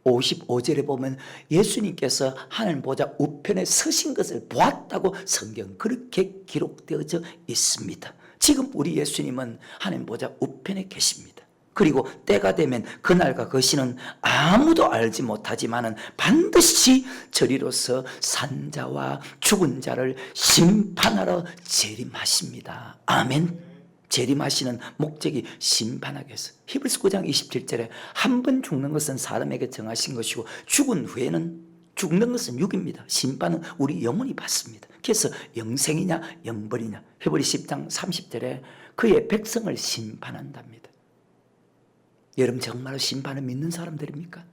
55절에 보면 예수님께서 하나님 보좌 우편에 서신 것을 보았다고 성경 그렇게 기록되어져 있습니다. 지금 우리 예수님은 하나님 보좌 우편에 계십니다. 그리고 때가 되면 그날과 그 시는 아무도 알지 못하지만은 반드시 저리로서 산자와 죽은 자를 심판하러 재림하십니다. 아멘. 재림하시는 목적이 심판하기 위해서. 히브리서 9장 27절에 한 번 죽는 것은 사람에게 정하신 것이고 죽은 후에는 죽는 것은 육입니다. 심판은 우리 영혼이 받습니다. 그래서 영생이냐 영벌이냐. 히브리 10장 30절에 그의 백성을 심판한답니다. 여러분 정말로 심판을 믿는 사람들입니까?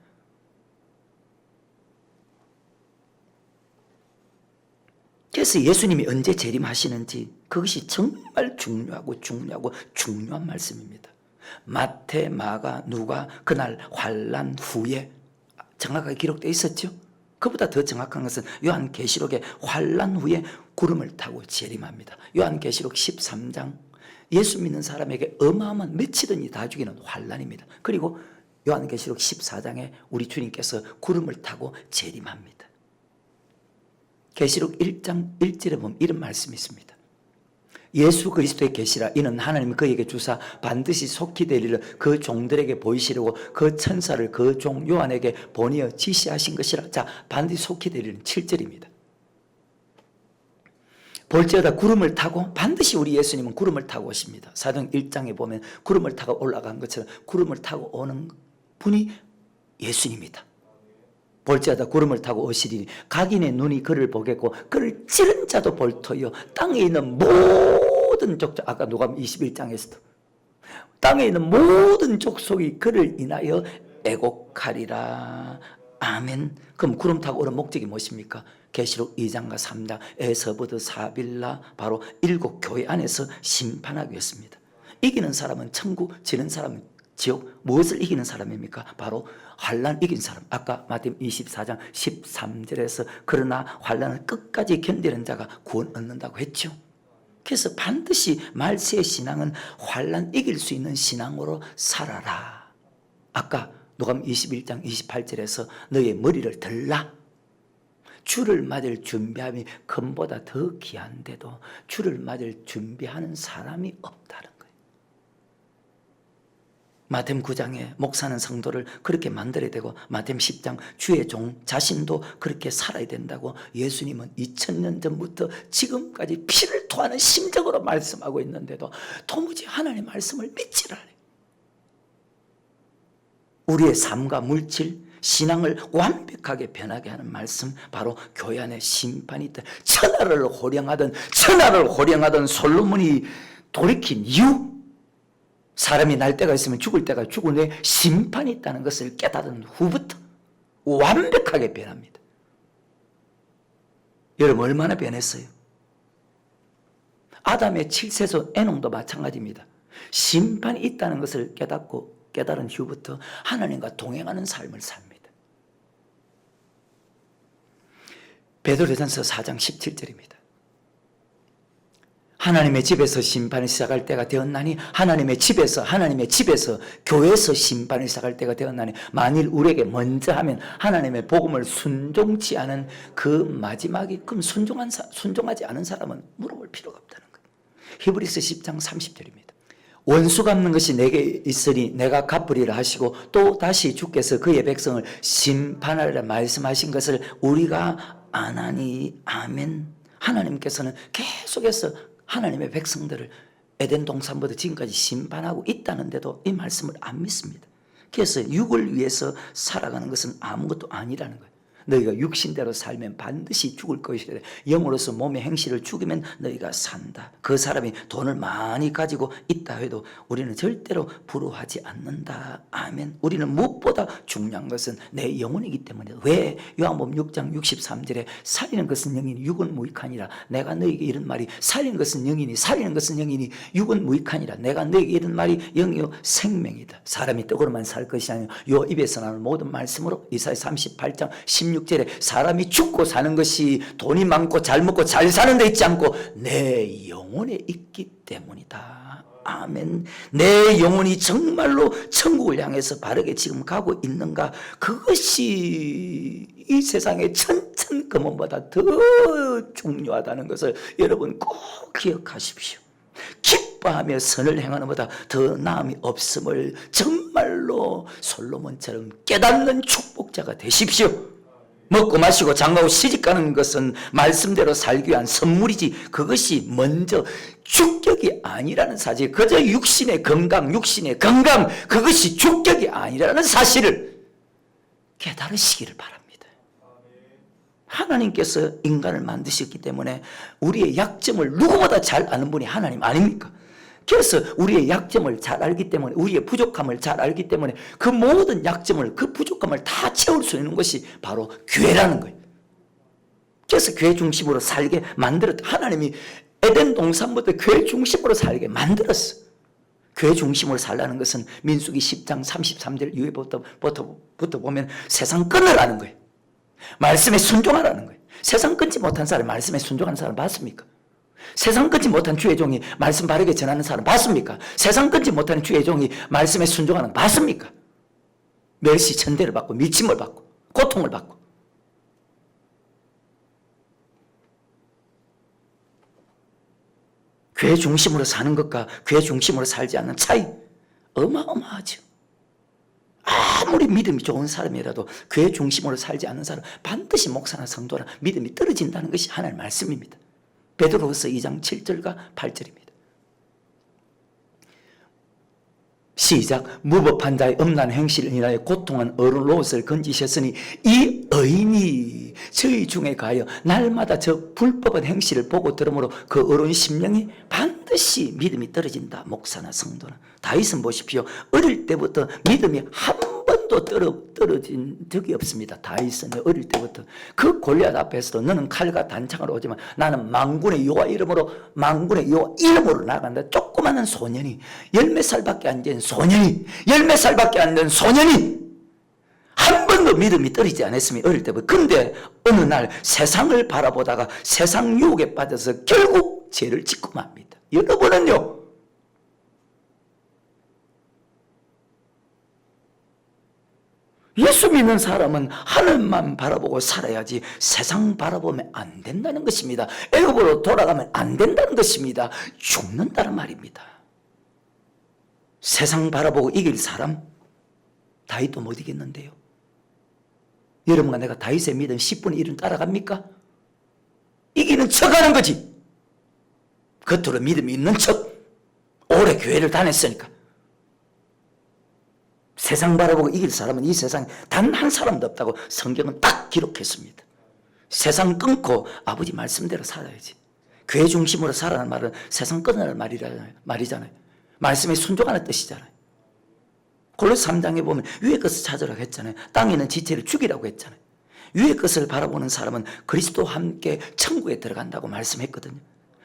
그래서 예수님이 언제 재림하시는지 그것이 정말 중요한 말씀입니다. 마태, 마가, 누가 그날 환난 후에 정확하게 기록되어 있었죠. 그보다 더 정확한 것은 요한계시록의 환난 후에 구름을 타고 재림합니다. 요한계시록 13장 예수 믿는 사람에게 어마어마한 미치든지 다 죽이는 환난입니다. 그리고 요한계시록 14장에 우리 주님께서 구름을 타고 재림합니다. 계시록 1장 1절에 보면 이런 말씀이 있습니다. 예수 그리스도의 계시라 이는 하나님이 그에게 주사 반드시 속히 될 일을 그 종들에게 보이시려고 그 천사를 그 종 요한에게 보내어 지시하신 것이라. 자, 반드시 속히 될 일은 7절입니다. 볼지어다 구름을 타고, 반드시 우리 예수님은 구름을 타고 오십니다. 사도행 1장에 보면 구름을 타고 올라간 것처럼 구름을 타고 오는 분이 예수님이다. 볼지어다 구름을 타고 오시리니 각인의 눈이 그를 보겠고 그를 찌른 자도 볼터요 땅에 있는 모든 족속, 아까 누가복음 21장에서도 땅에 있는 모든 족속이 그를 인하여 애곡하리라. 아멘. 그럼 구름 타고 오는 목적이 무엇입니까? 계시록 2장과 3장 에서부드 사빌라 바로 7 교회 안에서 심판하기 위해서입니다. 이기는 사람은 천국, 지는 사람은 지옥. 무엇을 이기는 사람입니까? 바로 환난 이긴 사람. 아까 마태복음 24장 13절에서 그러나 환난을 끝까지 견디는 자가 구원 얻는다고 했죠. 그래서 반드시 말세의 신앙은 환난 이길 수 있는 신앙으로 살아라. 아까 누가복음 21장 28절에서 너의 머리를 들라. 주를 맞을 준비함이 금보다 더 귀한데도 주를 맞을 준비하는 사람이 없다는 거예요. 마태복음 9장에 목사는 성도를 그렇게 만들어야 되고 마태복음 10장 주의 종 자신도 그렇게 살아야 된다고 예수님은 2000년 전부터 지금까지 피를 토하는 심정으로 말씀하고 있는데도 도무지 하나님의 말씀을 믿지를 않아요. 우리의 삶과 물질, 신앙을 완벽하게 변하게 하는 말씀, 바로 교회 안에 심판이 있다. 천하를 호령하던 솔로몬이 돌이킨 이유, 사람이 날 때가 있으면 죽을 때가 죽은 후에 심판이 있다는 것을 깨달은 후부터 완벽하게 변합니다. 여러분 얼마나 변했어요? 아담의 7세손 에녹도 마찬가지입니다. 심판이 있다는 것을 깨달은 후부터 하나님과 동행하는 삶을 삽니다. 베드로전서 4장 17절입니다. 하나님의 집에서 심판이 시작할 때가 되었나니 하나님의 집에서 교회에서 심판이 시작할 때가 되었나니 만일 우리에게 먼저 하면 하나님의 복음을 순종치 않은 그 마지막이, 그럼 순종하지 않은 사람은 물어볼 필요가 없다는 거예요. 히브리서 10장 30절입니다. 원수 갚는 것이 내게 있으니 내가 갚으리라 하시고 또 다시 주께서 그의 백성을 심판하리라 말씀하신 것을 우리가 안 하니. 아멘. 하나님께서는 계속해서 하나님의 백성들을 에덴 동산부터 지금까지 심판하고 있다는데도 이 말씀을 안 믿습니다. 그래서 육을 위해서 살아가는 것은 아무것도 아니라는 거예요. 너희가 육신대로 살면 반드시 죽을 것이라. 영으로서 몸의 행실을 죽이면 너희가 산다. 그 사람이 돈을 많이 가지고 있다 해도 우리는 절대로 부러워하지 않는다. 아멘. 우리는 무엇보다 중요한 것은 내 영혼이기 때문에. 왜? 요한복음 6장 63절에 살리는 것은 영이니 육은 무익하니라. 내가 너희에게 이런 말이 살리는 것은 영이니 육은 무익하니라. 내가 너희에게 이런 말이 영이요 생명이다. 사람이 떡으로만 살 것이 아니라 요 입에서 나오는 모든 말씀으로. 이사야 38장 16절에 사람이 죽고 사는 것이 돈이 많고 잘 먹고 잘 사는 데 있지 않고 내 영혼에 있기 때문이다. 아멘. 내 영혼이 정말로 천국을 향해서 바르게 지금 가고 있는가, 그것이 이 세상의 천천금원보다 더 중요하다는 것을 여러분 꼭 기억하십시오. 기뻐하며 선을 행하는 것보다 더 나음이 없음을 정말로 솔로몬처럼 깨닫는 축복자가 되십시오. 먹고 마시고 장가고 시집가는 것은 말씀대로 살기 위한 선물이지 그것이 먼저 주격이 아니라는 사실, 그저 육신의 건강 그것이 주격이 아니라는 사실을 깨달으시기를 바랍니다. 하나님께서 인간을 만드셨기 때문에 우리의 약점을 누구보다 잘 아는 분이 하나님 아닙니까? 그래서 우리의 약점을 잘 알기 때문에, 우리의 부족함을 잘 알기 때문에 그 모든 약점을, 그 부족함을 다 채울 수 있는 것이 바로 교회라는 거예요. 그래서 교회 중심으로 살게 만들었다. 하나님이 에덴 동산부터 교회 중심으로 살게 만들었어. 교회 중심으로 살라는 것은 민수기 10장 33절 이후부터 보면 세상 끊으라는 거예요. 말씀에 순종하라는 거예요. 세상 끊지 못한 사람, 말씀에 순종하는 사람 봤습니까? 세상 끊지 못한 주의 종이 말씀 바르게 전하는 사람 봤습니까? 세상 끊지 못하는 주의 종이 말씀에 순종하는 거 봤습니까? 멸시, 천대를 받고 미침을 받고 고통을 받고. 교회 중심으로 사는 것과 교회 중심으로 살지 않는 차이 어마어마하죠. 아무리 믿음이 좋은 사람이라도 교회 중심으로 살지 않는 사람 반드시 목사나 성도나 믿음이 떨어진다는 것이 하나님의 말씀입니다. 베드로후서 2장 7절과 8절입니다. 시작. 무법한 자의 음란 행실을 인하여 고통한 어른 롯을 건지셨으니 이 의인이 저희 중에 가여 날마다 저 불법한 행실을 보고 들으므로 그 어른 심령이 반드시 믿음이 떨어진다. 목사나 성도나. 다윗은 보십시오. 어릴 때부터 믿음이 한 번도 떨어진 적이 없습니다. 다윗은 어릴 때부터 그 골리앗 앞에서도 너는 칼과 단창으로 오지만 나는 만군의 여호와 이름으로 나간다. 조그마한 소년이 열몇 살밖에 안 된 소년이 한 번도 믿음이 떨어지지 않았으면 어릴 때부터. 근데 어느 날 세상을 바라보다가 세상 유혹에 빠져서 결국 죄를 짓고 맙니다. 여러분은요, 예수 믿는 사람은 하늘만 바라보고 살아야지 세상 바라보면 안 된다는 것입니다. 애굽으로 돌아가면 안 된다는 것입니다. 죽는다는 말입니다. 세상 바라보고 이길 사람 다윗도 못 이겼는데요. 여러분과 내가 다윗의 믿음 10분의 1은 따라갑니까? 이기는 척하는 거지. 겉으로 믿음이 있는 척. 오래 교회를 다녔으니까. 세상 바라보고 이길 사람은 이 세상에 단 한 사람도 없다고 성경은 딱 기록했습니다. 세상 끊고 아버지 말씀대로 살아야지. 교회 중심으로 살아라는 말은 세상 끊으라는 말이잖아요. 말씀에 순종하는 뜻이잖아요. 골로새 3장에 보면 위의 것을 찾으라고 했잖아요. 땅에 있는 지체를 죽이라고 했잖아요. 위의 것을 바라보는 사람은 그리스도와 함께 천국에 들어간다고 말씀했거든요.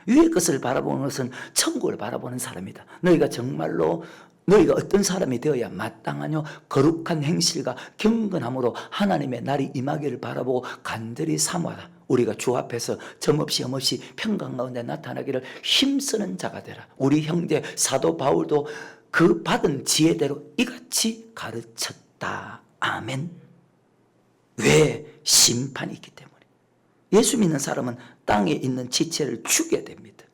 위의 것을 바라보는 것은 천국을 바라보는 사람이다. 너희가 어떤 사람이 되어야 마땅하뇨? 거룩한 행실과 경건함으로 하나님의 날이 임하기를 바라보고 간절히 사모하라. 우리가 주 앞에서 점없이 흠없이 평강 가운데 나타나기를 힘쓰는 자가 되라. 우리 형제 사도 바울도 그 받은 지혜대로 이같이 가르쳤다. 아멘. 왜? 심판이 있기 때문에. 예수 믿는 사람은 땅에 있는 지체를 죽여야 됩니다.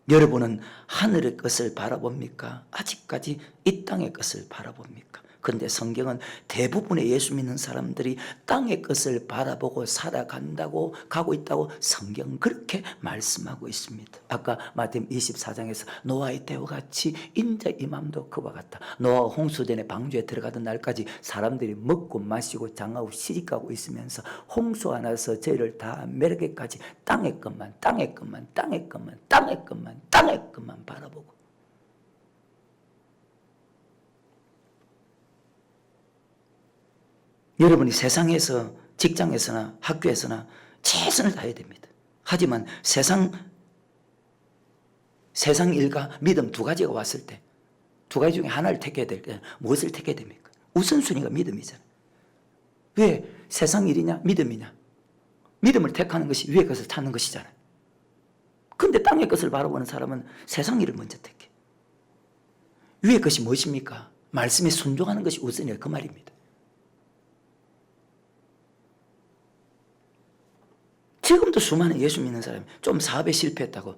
여러분은 하늘의 것을 바라봅니까? 아직까지 이 땅의 것을 바라봅니까? 그런데 성경은 대부분의 예수 믿는 사람들이 땅의 것을 바라보고 살아간다고 가고 있다고 성경은 그렇게 말씀하고 있습니다. 아까 마태복음 24장에서 노아의 때와 같이 인자 임함도 그와 같다. 노아가 홍수전에 방주에 들어가던 날까지 사람들이 먹고 마시고 장하고 시집가고 있으면서 홍수가 나서 저희를 다 멸하기까지 땅의 것만 바라보고. 여러분이 세상에서 직장에서나 학교에서나 최선을 다해야 됩니다. 하지만 세상 일과 믿음 두 가지가 왔을 때 두 가지 중에 하나를 택해야 될 때 무엇을 택해야 됩니까? 우선순위가 믿음이잖아요. 왜? 세상 일이냐 믿음이냐? 믿음을 택하는 것이 위의 것을 찾는 것이잖아요. 근데 땅의 것을 바라보는 사람은 세상 일을 먼저 택해. 위의 것이 무엇입니까? 말씀에 순종하는 것이 우선이라 그 말입니다. 지금도 수많은 예수 믿는 사람이 좀 사업에 실패했다고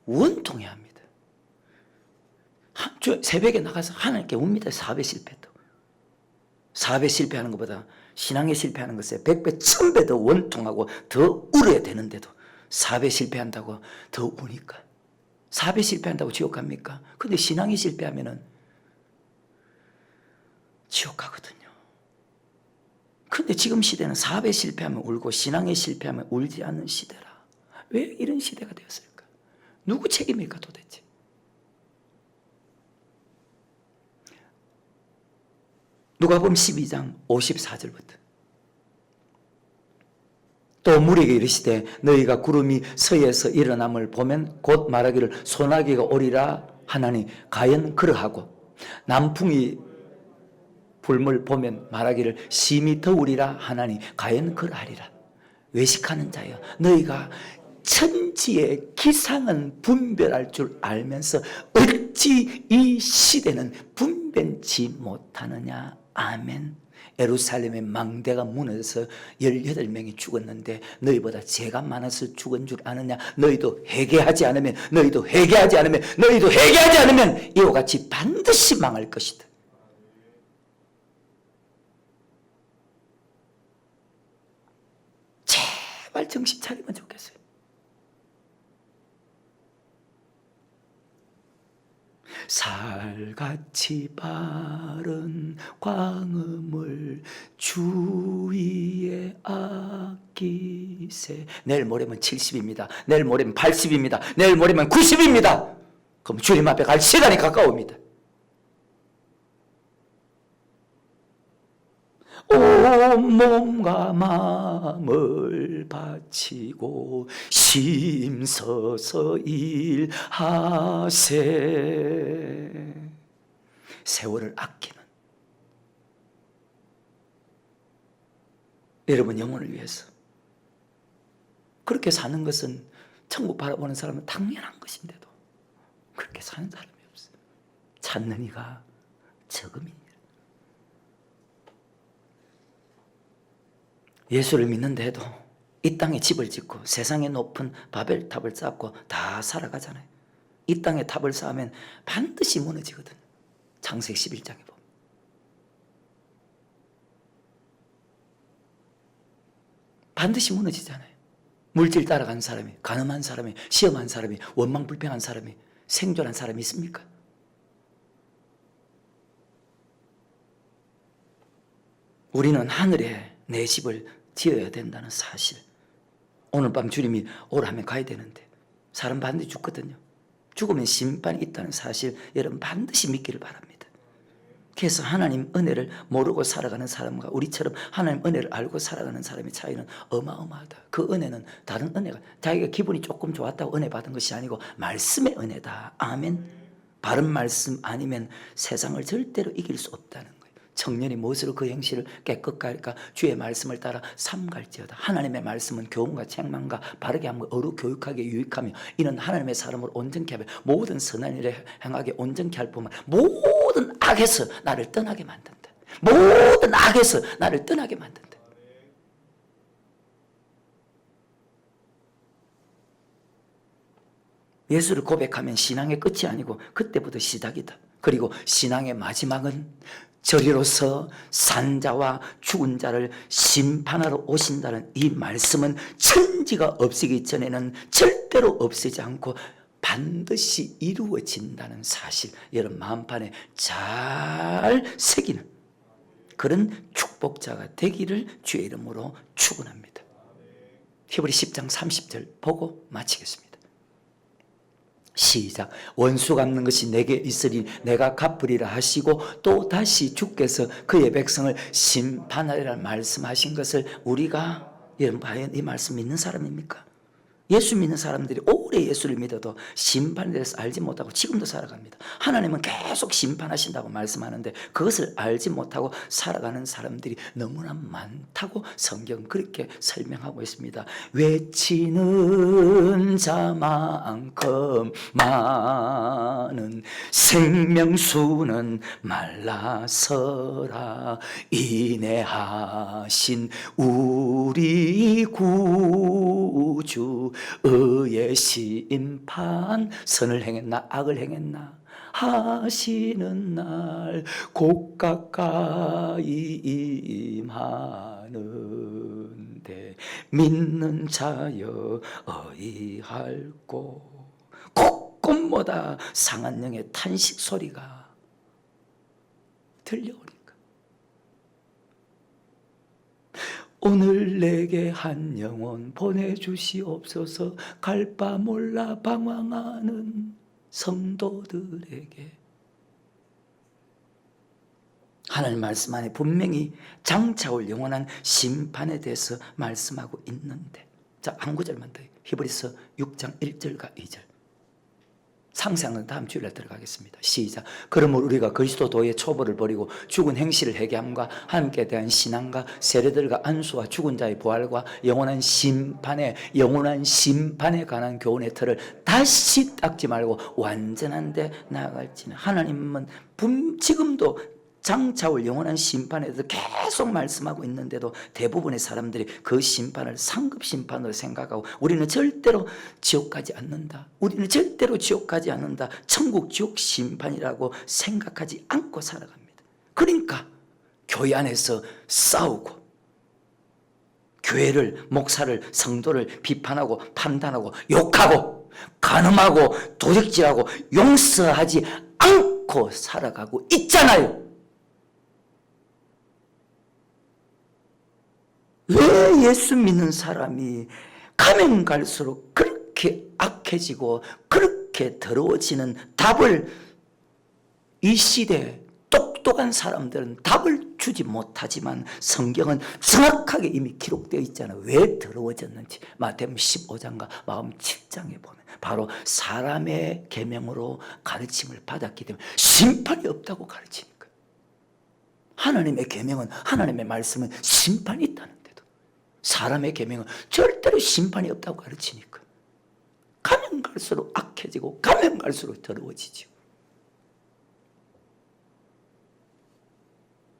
원통해합니다. 새벽에 나가서 하나님께 웁니다. 사업에 실패했다고. 사업에 실패하는 것보다 신앙에 실패하는 것에 100배, 1000배 더 원통하고 더 울어야 되는데도 사업에 실패한다고 더 우니까. 사업에 실패한다고 지옥 갑니까? 근데 신앙에 실패하면은 지옥 가거든요. 근데 지금 시대는 사업에 실패하면 울고 신앙에 실패하면 울지 않는 시대라. 왜 이런 시대가 되었을까? 누구 책임일까 도대체? 누가복음 12장 54절부터 또 무리에게 이르시되 너희가 구름이 서에서 일어남을 보면 곧 말하기를 소나기가 오리라 하나님 과연 그러하고 남풍이 불물 보면 말하기를 심히 더우리라 하나니 과연 그러하리라. 외식하는 자여 너희가 천지의 기상은 분별할 줄 알면서 어찌 이 시대는 분변치 못하느냐. 아멘. 예루살렘의 망대가 무너져서 18명이 죽었는데 너희보다 죄가 많아서 죽은 줄 아느냐. 너희도 회개하지 않으면 이와 같이 반드시 망할 것이다. 제발 정신 차리면 좋겠어요. 살같이 바른 광음을 주위에 아끼세. 내일 모레면 70입니다. 내일 모레면 80입니다. 내일 모레면 90입니다. 그럼 주님 앞에 갈 시간이 가까웁니다. 온 몸과 마음을 바치고 심서서 일하세. 세월을 아끼는 여러분 영혼을 위해서 그렇게 사는 것은 천국 바라보는 사람은 당연한 것인데도 그렇게 사는 사람이 없어요. 찾는 이가 적음이니라. 예수를 믿는데 해도 이 땅에 집을 짓고 세상에 높은 바벨탑을 쌓고 다 살아가잖아요. 이 땅에 탑을 쌓으면 반드시 무너지거든요. 창세기 11장에 보면. 반드시 무너지잖아요. 물질 따라가는 사람이, 가늠한 사람이, 시험한 사람이, 원망불평한 사람이, 생존한 사람이 있습니까? 우리는 하늘에 내 집을 지어야 된다는 사실. 오늘 밤 주님이 오라면 가야 되는데 사람 반드시 죽거든요. 죽으면 심판이 있다는 사실 여러분 반드시 믿기를 바랍니다. 그래서 하나님 은혜를 모르고 살아가는 사람과 우리처럼 하나님 은혜를 알고 살아가는 사람의 차이는 어마어마하다. 그 은혜는 다른 은혜가 자기가 기분이 조금 좋았다고 은혜 받은 것이 아니고 말씀의 은혜다. 아멘. 바른 말씀 아니면 세상을 절대로 이길 수 없다는 거예요. 청년이 무엇으로 그 행실을 깨끗게 할까? 주의 말씀을 따라 삼갈지어다. 하나님의 말씀은 교훈과 책망과 바르게 함과 어루 교육하게 유익하며 이는 하나님의 사람을 온전케 하며 모든 선한 일에 행하게 온전케 할 뿐만 모든 악에서 나를 떠나게 만든다. 모든 악에서 나를 떠나게 만든다. 예수를 고백하면 신앙의 끝이 아니고 그때부터 시작이다. 그리고 신앙의 마지막은 저리로서 산자와 죽은 자를 심판하러 오신다는 이 말씀은 천지가 없어지기 전에는 절대로 없어지지 않고 반드시 이루어진다는 사실, 여러분 마음판에 잘 새기는 그런 축복자가 되기를 주의 이름으로 축원합니다. 히브리 10장 30절 보고 마치겠습니다. 시작. 원수 갚는 것이 내게 있으니 내가 갚으리라 하시고 또 다시 주께서 그의 백성을 심판하리라 말씀하신 것을 우리가 여러분 과연 이 말씀 믿는 사람입니까? 예수 믿는 사람들이 오래 예수를 믿어도 심판에 대해서 알지 못하고 지금도 살아갑니다. 하나님은 계속 심판하신다고 말씀하는데 그것을 알지 못하고 살아가는 사람들이 너무나 많다고 성경은 그렇게 설명하고 있습니다. 외치는 자만큼 많은 생명수는 말라서라. 인내하신 우리 구주 의의 심판 선을 행했나 악을 행했나 하시는 날 곧 가까이 임하는데 믿는 자여 어이할꼬. 곳곳마다 상한 영의 탄식 소리가 들려오니까 오늘 내게 한 영혼 보내주시옵소서. 갈 바 몰라 방황하는 성도들에게 하나님 말씀 안에 분명히 장차올 영원한 심판에 대해서 말씀하고 있는데, 자, 한 구절만 더. 히브리서 6장 1절과 2절. 상세한 다음 주일에 들어가겠습니다. 시작. 그러므로 우리가 그리스도도의 초보를 버리고 죽은 행실을 회개함과 하나님께 대한 신앙과 세례들과 안수와 죽은 자의 부활과 영원한 심판에 관한 교훈의 틀을 다시 닦지 말고 완전한 데 나아갈지는. 하나님은 지금도 장차올 영원한 심판에 대해서 계속 말씀하고 있는데도 대부분의 사람들이 그 심판을 상급 심판으로 생각하고 우리는 절대로 지옥 가지 않는다, 우리는 절대로 지옥 가지 않는다, 천국 지옥 심판이라고 생각하지 않고 살아갑니다. 그러니까 교회 안에서 싸우고 교회를, 목사를, 성도를 비판하고 판단하고 욕하고 간음하고 도적질하고 용서하지 않고 살아가고 있잖아요. 왜 예수 믿는 사람이 가면 갈수록 그렇게 악해지고 그렇게 더러워지는 답을 이 시대에 똑똑한 사람들은 답을 주지 못하지만 성경은 정확하게 이미 기록되어 있잖아요. 왜 더러워졌는지. 마태복음 15장과 마음 7장에 보면 바로 사람의 계명으로 가르침을 받았기 때문에 심판이 없다고 가르치니까. 하나님의 계명은, 하나님의 말씀은 심판이 있다는, 사람의 계명은 절대로 심판이 없다고 가르치니까 가면 갈수록 악해지고 가면 갈수록 더러워지죠.